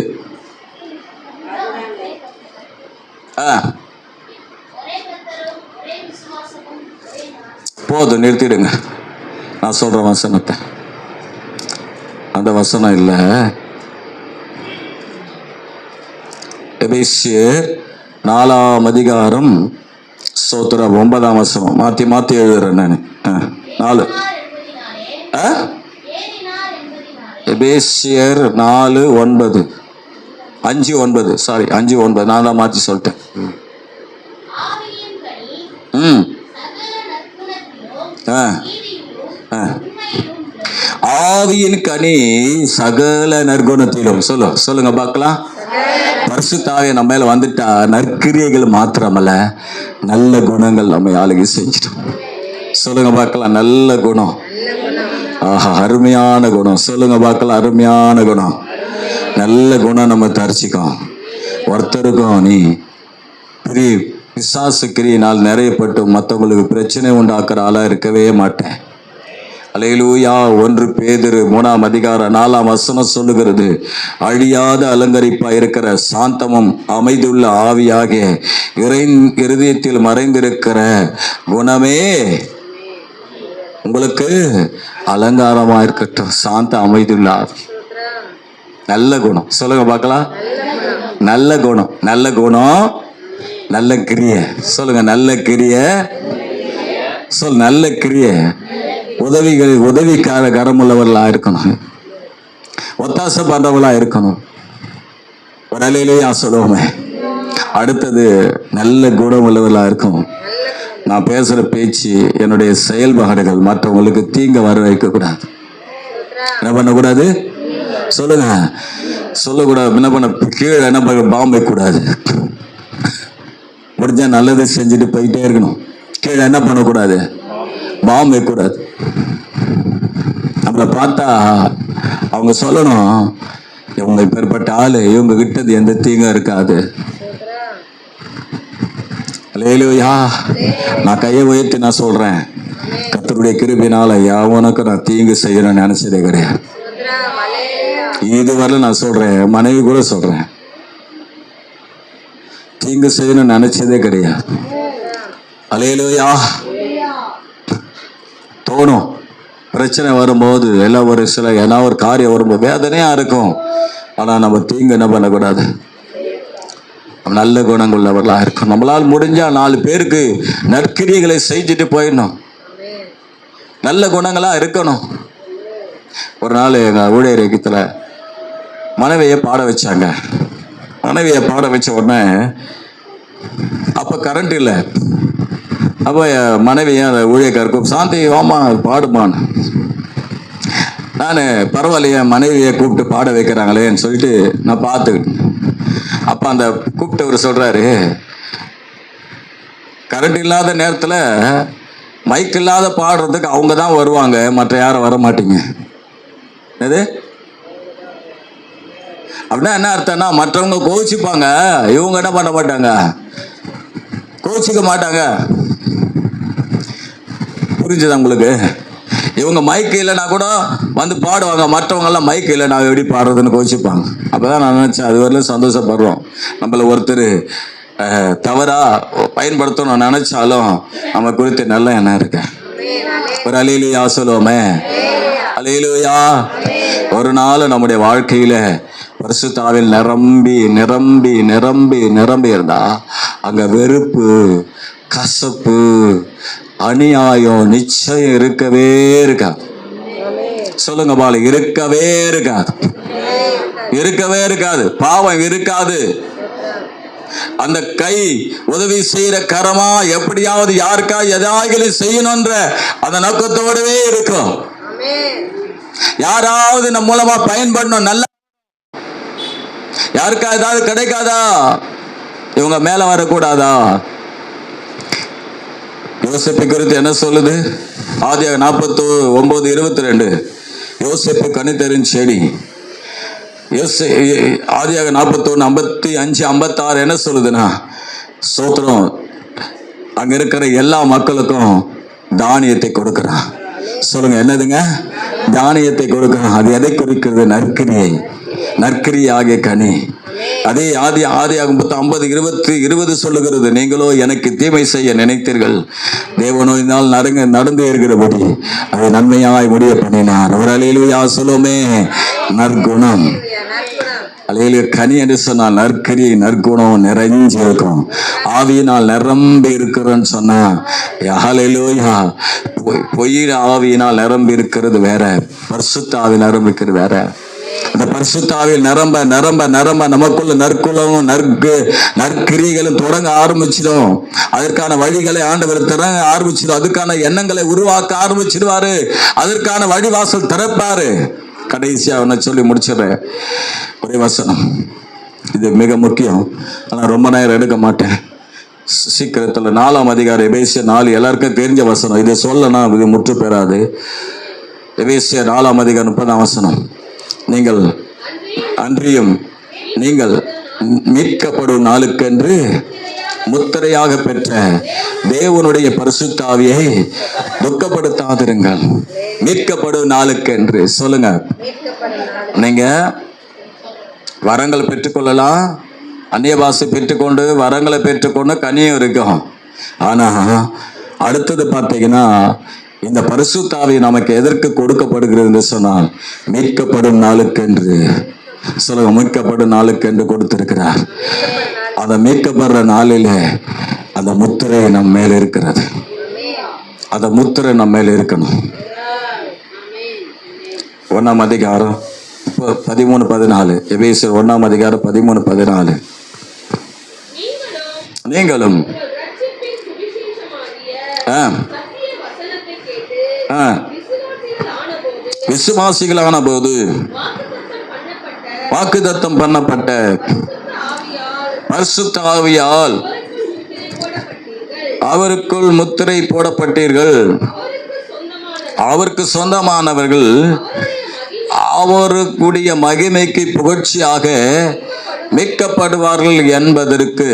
போதும், நிறுத்திடுங்க. நான் சொல்ற வசனத்தை, அந்த வசனம் இல்லை. எபேசியர் 4 ஸ்தோத்திரம் 9 மாத்தி எழுதுறேன் நான். 4 எபேசியர் 4:9 5:9 சாரி 5:9 நான் தான் மாற்றி சொல்லிட்டேன். ஆவியின் கனி சகல நற்குணத்திலும். சொல்லுங்க பார்க்கலாம். பரிசுத்த ஆவி நம்ம மேல வந்துட்டா நற்கிரியைகள் மாத்திரமல்ல, நல்ல குணங்கள் நம்ம ஆளுகை செஞ்சிடும். சொல்லுங்க பார்க்கலாம். நல்ல குணம். ஆஹா, அருமையான குணம். சொல்லுங்க பார்க்கலாம். அருமையான குணம், நல்ல குணம் நம்ம தரிசிக்கும். ஒருத்தருக்கும் நீ பிசாசு கிரியினால் நிறையப்பட்டு மற்றவங்களுக்கு பிரச்சனை உண்டாக்குற ஆளா இருக்கவே மாட்டேன். அல்லேலூயா. 1 பேதுரு 3:4 சொல்லுகிறது, அழியாத அலங்கரிப்பா இருக்கிற சாந்தமும் அமைதியுள்ள ஆவியாகிய இருதயத்தில் மறைந்திருக்கிற குணமே உங்களுக்கு அலங்காரமா இருக்கட்டும். சாந்த அமைதியுள்ள ஆவி, நல்ல குணம். சொல்லுங்க பார்க்கலாம். நல்ல குணம், நல்ல குணம், நல்ல கிரிய. சொல்லுங்க, நல்ல கிரிய. நல்ல கிரிய. உதவிக்கார கரமுள்ளவர்களா இருக்கணும், ஒத்தாசை பண்றவர்களா இருக்கணும். ஒரு அலையிலேயே சொல்லுவோமே. அடுத்தது நல்ல குணம் உள்ளவர்களா இருக்கணும். நான் பேசுற பேச்சு, என்னுடைய செயல்பாடுகள் மற்றவங்களுக்கு தீங்க வர வைக்க கூடாது. என்ன பண்ணக்கூடாது? சொல்லுங்க. சொல்லக்கூடாது. என்ன பண்ண கீழே என்ன பண்ண பாம்பு வைக்கக்கூடாது. முடிஞ்சா நல்லது செஞ்சுட்டு போயிட்டே இருக்கணும். கீழே என்ன பண்ணக்கூடாது, பாம்பு வைக்கக்கூடாது. நம்மளை பார்த்தா அவங்க சொல்லணும், இவங்க இப்பேற்பட்ட ஆளு, இவங்க கிட்டது எந்த தீங்கும் இருக்காது. அல்லேலூயா. நான் கையை உயர்த்தி நான் சொல்றேன், கர்த்தருடைய கிருபையினால எவனுக்கு நான் தீங்கு செய்யணும்னு நினைச்சதே கிடையாது. இதுவரை நான் சொல்றேன், மனைவி கூட சொல்றேன், தீங்கு செய்யணும்னு நினைச்சதே கிடையாது. அல்லேலூயா. தோணும் பிரச்சனை வரும்போது எல்லாம் ஒரு சில ஏன்னா ஒரு காரியம் வரும்போது வேதனையா இருக்கும். ஆனா நம்ம தீங்கு என்ன பண்ணக்கூடாது, நல்ல குணங்குள்ளவர்களாக இருக்கும். நம்மளால் முடிஞ்சா 4 பேருக்கு நற்கிரியைகளை செஞ்சுட்டு போயிடணும். நல்ல குணங்களா இருக்கணும். ஒரு நாள் எங்க ஊழியர் இயக்கத்துல மனைவியை பாட வச்சாங்க. மனைவியை பாட வச்ச உடனே அப்ப கரண்ட் இல்லை. அப்போ மனைவியை அந்த ஊழியக்காருக்கும் சாந்தி வாமா பாடுமான்னு. நான் பரவாயில்லையே மனைவியை கூப்பிட்டு பாட வைக்கிறாங்களேன்னு சொல்லிட்டு நான் பார்த்துக்கிட்டேன். அப்போ அந்த கூப்பிட்டவர் சொல்றாரு, கரண்ட் இல்லாத நேரத்தில் மைக் இல்லாத பாடுறதுக்கு அவங்க தான் வருவாங்க, மற்ற யாரும் வர மாட்டீங்க. எது அப்படின்னா என்ன அர்த்தம்னா, மற்றவங்க கோச்சிப்பாங்க, இவங்க என்ன பண்ண மாட்டாங்க, கோச்சிக்க மாட்டாங்க. புரிஞ்சுதா உங்களுக்கு? இவங்க மைக்கு இல்லைன்னா கூட வந்து பாடுவாங்க, மற்றவங்கெல்லாம் மைக்கு இல்லை நான் எப்படி பாடுறதுன்னு கோச்சிப்பாங்க. அப்போதான் நான் நினச்சேன், அது வரலும் சந்தோஷப்படுறோம். நம்மள ஒருத்தர் தவறாக பயன்படுத்தணும்னு நினச்சாலும் நம்ம குறித்து நல்ல எண்ணம் இருக்கேன். ஒரு அல்லேலூயா சொல்லுவோமே. அல்லேலூயா. ஒரு நாள் நம்முடைய வாழ்க்கையில பரிசுத்தாவில் நிரம்பி நிரம்பி நிரம்பி நிரம்பி இருந்தா அங்க வெறுப்பு, கசப்பு, அநியாயம் நிச்சயம் இருக்கவே இருக்காது. சொல்லுங்க பாலு, இருக்கவே இருக்காது. இருக்கவே இருக்காது. பாவம் இருக்காது. அந்த கை உதவி செய்யற கரமா எப்படியாவது யாருக்கா எதாவது செய்யணும்ன்ற அந்த நோக்கத்தோடவே இருக்கும். யாராவது நம்ம மூலமா பயன்படணும், நல்ல யாருக்கா ஏதாவது கிடைக்காதா, இவங்க மேல வரக்கூடாதா? யோசேப்பு குறித்து என்ன சொல்லுது? ஆதியாகமம் 49:22. யோசேப்பு கனிதரின் செடி. ஆதியாகமம் 41:55-56 என்ன சொல்லுதுன்னா, சோத்திரம் அங்க இருக்கிற எல்லா மக்களுக்கும் தானியத்தை கொடுக்கிறான். சொல்லுங்க, என்னதுங்க? தானியத்தை கொடுக்கிறான். அது எதை குறிக்கிறது? நற்கிரியை, நற்கிரியாகிய கனி. அதே ஆதியாகமம் 50:20 சொல்லுகிறது, நீங்களோ எனக்கு தீமை செய்ய நினைத்தீர்கள், தேவனோ இதனால் நடந்து இருக்கிறபடி அதை நன்மையாய் முடிய பண்ணினார். ஒரு அல்லேலூயா சொல்லுமே. நற்குணம். அல்லேலூயா. கனி என்று சொன்னால் நற்கிரி, நற்குணம் நிறைஞ்சிருக்கும். ஆவியினால் நிரம்பி இருக்கிறன்னு சொன்னா அல்லேலூயா. பொய் ஆவியினால் நிரம்பி இருக்கிறது வேற, பரிசுத்த ஆவி நிரம்பி இருக்கிறது வேற. அந்த பரிசுத்தாவில் நிரம்ப நிரம்ப நிரம்ப நமக்குள்ள நற்குணமும் நற்கிரிகளும் தொடங்க ஆரம்பிச்சிடும். அதற்கான வழிகளை ஆண்டவர் தொடங்க ஆரம்பிச்சிடும். அதுக்கான எண்ணங்களை உருவாக்க ஆரம்பிச்சிடுவாரு. அதற்கான வழிவாசல் திறப்பாரு. கடைசியா அவனை சொல்லி முடிச்சிடுறேன், ஒரே வசனம். இது மிக முக்கியம். ஆனா ரொம்ப நேரம் எடுக்க மாட்டேன். சீக்கிரத்துல 4ஆம் அதிகாரம் எபேசியர் 4 எல்லாருக்கும் தெரிஞ்ச வசனம். இதை சொல்லனா இது முற்று பெறாது. எபேசியர் 4ஆம் அதிகாரம் 30ஆம் வசனம். நீங்கள் அன்றியும் நீங்கள் மீட்கப்படும் நாளுக்கென்று முத்திரையாக பெற்ற தேவனுடைய பரிசுத்த ஆவியை துக்கப்படுத்தாதிருங்கள். மீட்கப்படும் நாளுக்கென்று. சொல்லுங்க, நீங்க வரங்கள் பெற்றுக்கொள்ளலாம், அந்நிய பாஷை பெற்றுக்கொண்டு வரங்களை பெற்றுக்கொண்டு கனியும் இருக்கும். ஆனா அடுத்தது பார்த்தீங்கன்னா, இந்த பரிசுத்த ஆவி நமக்கு எதற்கு கொடுக்கப்படுகிறது என்று சொன்னால், மீட்கப்படும் நாளுக்கென்று. சொல்லுங்க, மீட்கப்படும் நாளுக்கென்று கொடுத்திருக்கிறார். அந்த மீட்கப்படுற நாளிலே அந்த முத்திரை நம்ம மேல இருக்கிறது. அந்த முத்திரை நம்ம மேல இருக்கணும். 1ஆம் அதிகாரம் 13-14. எபேசியர் 1ஆம் அதிகாரம் 13-14. நீங்களும் விசுவாசிகளான போது வாக்குத்தத்தம் பண்ணப்பட்ட பரிசுத்த ஆவியால் அவருக்குள் முத்திரை போடப்பட்டீர்கள். அவருக்கு சொந்தமானவர்கள் அவருக்குடைய மகிமைக்கு புகழ்ச்சியாக மீட்கப்படுவார்கள் என்பதற்கு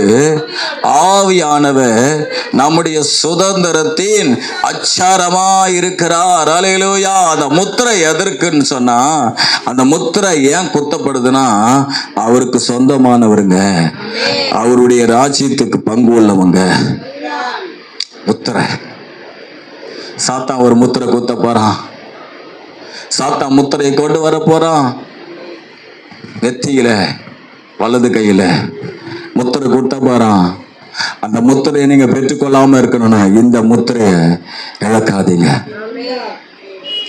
ஆவியானவர் நம்முடைய சுதந்திரத்தின் அச்சாரமாய் இருக்கிறார். அல்லேலூயா. அந்த முத்திரை எதற்குன்னு சொன்னா, அந்த முத்திரை ஏன் குத்தப்படுதுன்னா, அவருக்கு சொந்தமானவருங்க, அவருடைய ராஜ்யத்துக்கு பங்கு உள்ளவங்க. முத்திரை. சாத்தான் ஒரு முத்திரை குத்த போறான். சாத்தான் முத்திரையை கொண்டு வர போறான். நெத்தியில வலது கையில முத்திரை குத்த போறான். அந்த முத்திரையை நீங்க பெற்றுக்கொள்ளாம இருக்கணும்னா இந்த முத்திரைய இழக்காதீங்க.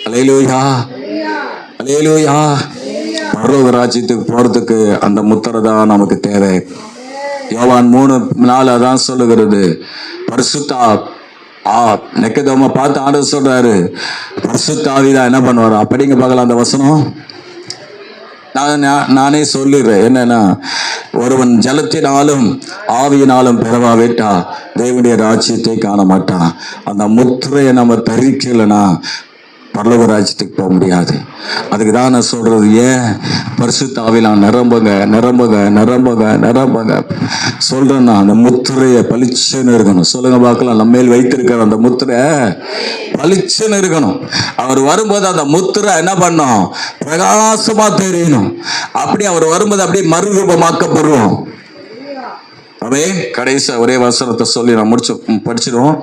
அல்லேலூயா, அல்லேலூயா. பரலோக ராஜ்யத்துக்கு போறதுக்கு அந்த முத்திரை தான் நமக்கு தேவை. யோவான் 3:4 அதான் சொல்லுகிறது. பரிசுத்த நிக்கதோம பார்த்து ஆண்டவர் சொல்றாரு, பரிசுத்த ஆவிதான் என்ன பண்ணுவாரா? படிங்க பார்க்கலாம் அந்த வசனம். நானே சொல்லிடுறேன். என்னன்னா, ஒருவன் ஜலத்தினாலும் ஆவியினாலும் பிறவாவிட்டா தேவனுடைய ராஜ்யத்தை காண மாட்டான். அந்த முத்திரையை நம்ம தரிக்கலைன்னா பரலோக ராஜ்யத்துக்கு போக முடியாது. அதுக்கு தான் நான் சொல்றது, ஏன் பரிசுத்த ஆவியினால் நிரம்புங்க நிரம்புங்க நிரம்புங்க நிரம்புங்க சொல்றேன்னா, அந்த முத்திரையை பளிச்சுன்னு இருக்கணும். சொல்லுங்க பார்க்கலாம். நம்ம மேல் வைத்திருக்கிற அந்த முத்திரை பளிச்சுன்னு இருக்கணும். அவர் வரும்போது அந்த முத்திரை என்ன பண்ணும்? பிரகாசமா தெரியணும். அப்படி அவர் வரும்போது அப்படியே மறுரூபமாக்கப்படுவோம். அவே கடைசி ஒரே வசனத்தை சொல்லி நான் படிச்சிடுவோம்.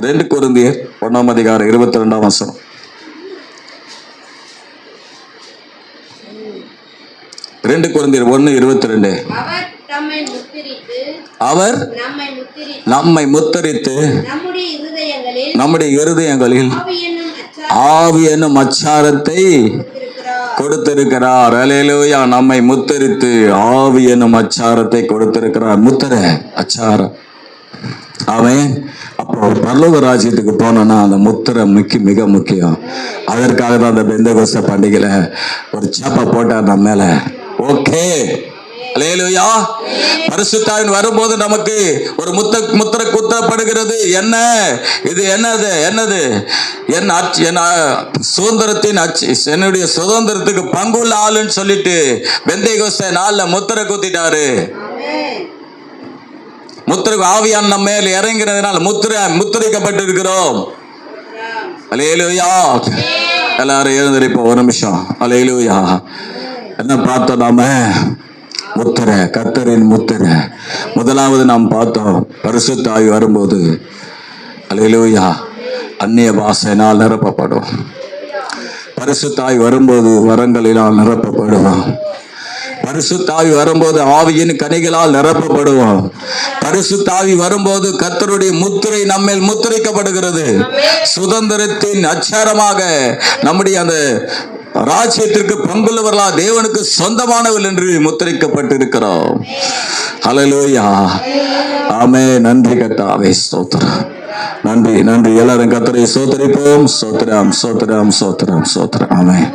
2 கொரிந்தியர் 1:22 22. கொரிந்தியர் 1:22. அவர் நம்மை முத்தரித்து நம்முடைய இருதயங்களில் ஆவி என்னும் அச்சாரத்தை கொடுத்திருக்கிறார். அல்லேலூயா. நம்மை முத்தரித்து ஆவி என்னும் அச்சாரத்தை கொடுத்திருக்கிறார். முத்திரை, அச்சாரம். அவன் அப்போ பரலோக ராஜ்யத்துக்கு போனோம்னா அந்த முத்திரை மிக முக்கியம். அதற்காக தான் அந்த பெந்தகோஸ்தே பண்டிகையில ஒரு சாப்பா போட்டார் நம்ம மேல. ஓகே, அல்லேலூயா. பரிசுத்தாவின் வரும்போது நமக்கு ஒரு முத்திரை குத்தப்படுகிறது. என்ன இது? என்னது? என்ன சுதந்திரத்தின் என்னுடைய சுதந்திரத்துக்கு பங்குள்ள ஆளுன்னு சொல்லிட்டு பெந்தகோஸ்தே நாள்ல முத்திரை குத்திட்டாரு. முத்திரை ஆவியான நம்ம மேல் இறங்கிறதுனால முத்திரைக்கப்பட்டிருக்கிறோம். அல்லேலூயா. எல்லாரும் எழுந்திருப்போம் ஒரு நிமிஷம். அல்லேலூயா. என்ன பார்த்தோம் நாம? முத்திரை, கர்த்தரின் முத்திரை. முதலாவது நாம் பார்த்தோம், பரிசுத்த ஆவி வரும்போது அல்லேலூயா அந்நிய பாஷையினால் நிரப்பப்படும். பரிசுத்த ஆவி வரும்போது வரங்களினால் நிரப்பப்படுவோம். பரிசுத்த ஆவி வரும்போது ஆவியின் கனிகளால் நிரப்பப்படுவோம். பரிசுத்த ஆவி வரும்போது கர்த்தருடைய முத்திரை நம்மேல் முத்திரைக்கப்படுகிறது. சுதந்திரத்தின் அச்சாரமாக நம்முடைய அந்த ராஜ்யத்திற்கு பங்குள்ளவர்களா தேவனுக்கு சொந்தமானவர்கள் என்று முத்திரைக்கப்பட்டிருக்கிறோம். ஹல்லேலூயா. ஆமென். நன்றி கர்த்தாவே, ஸ்தோத்திரம். நன்றி. எல்லாரும் கர்த்தரை ஸ்தோத்திரிப்போம். ஸ்தோத்திரம், ஸ்தோத்திரம், ஸ்தோத்திரம், ஸ்தோத்திரம். ஆமென்.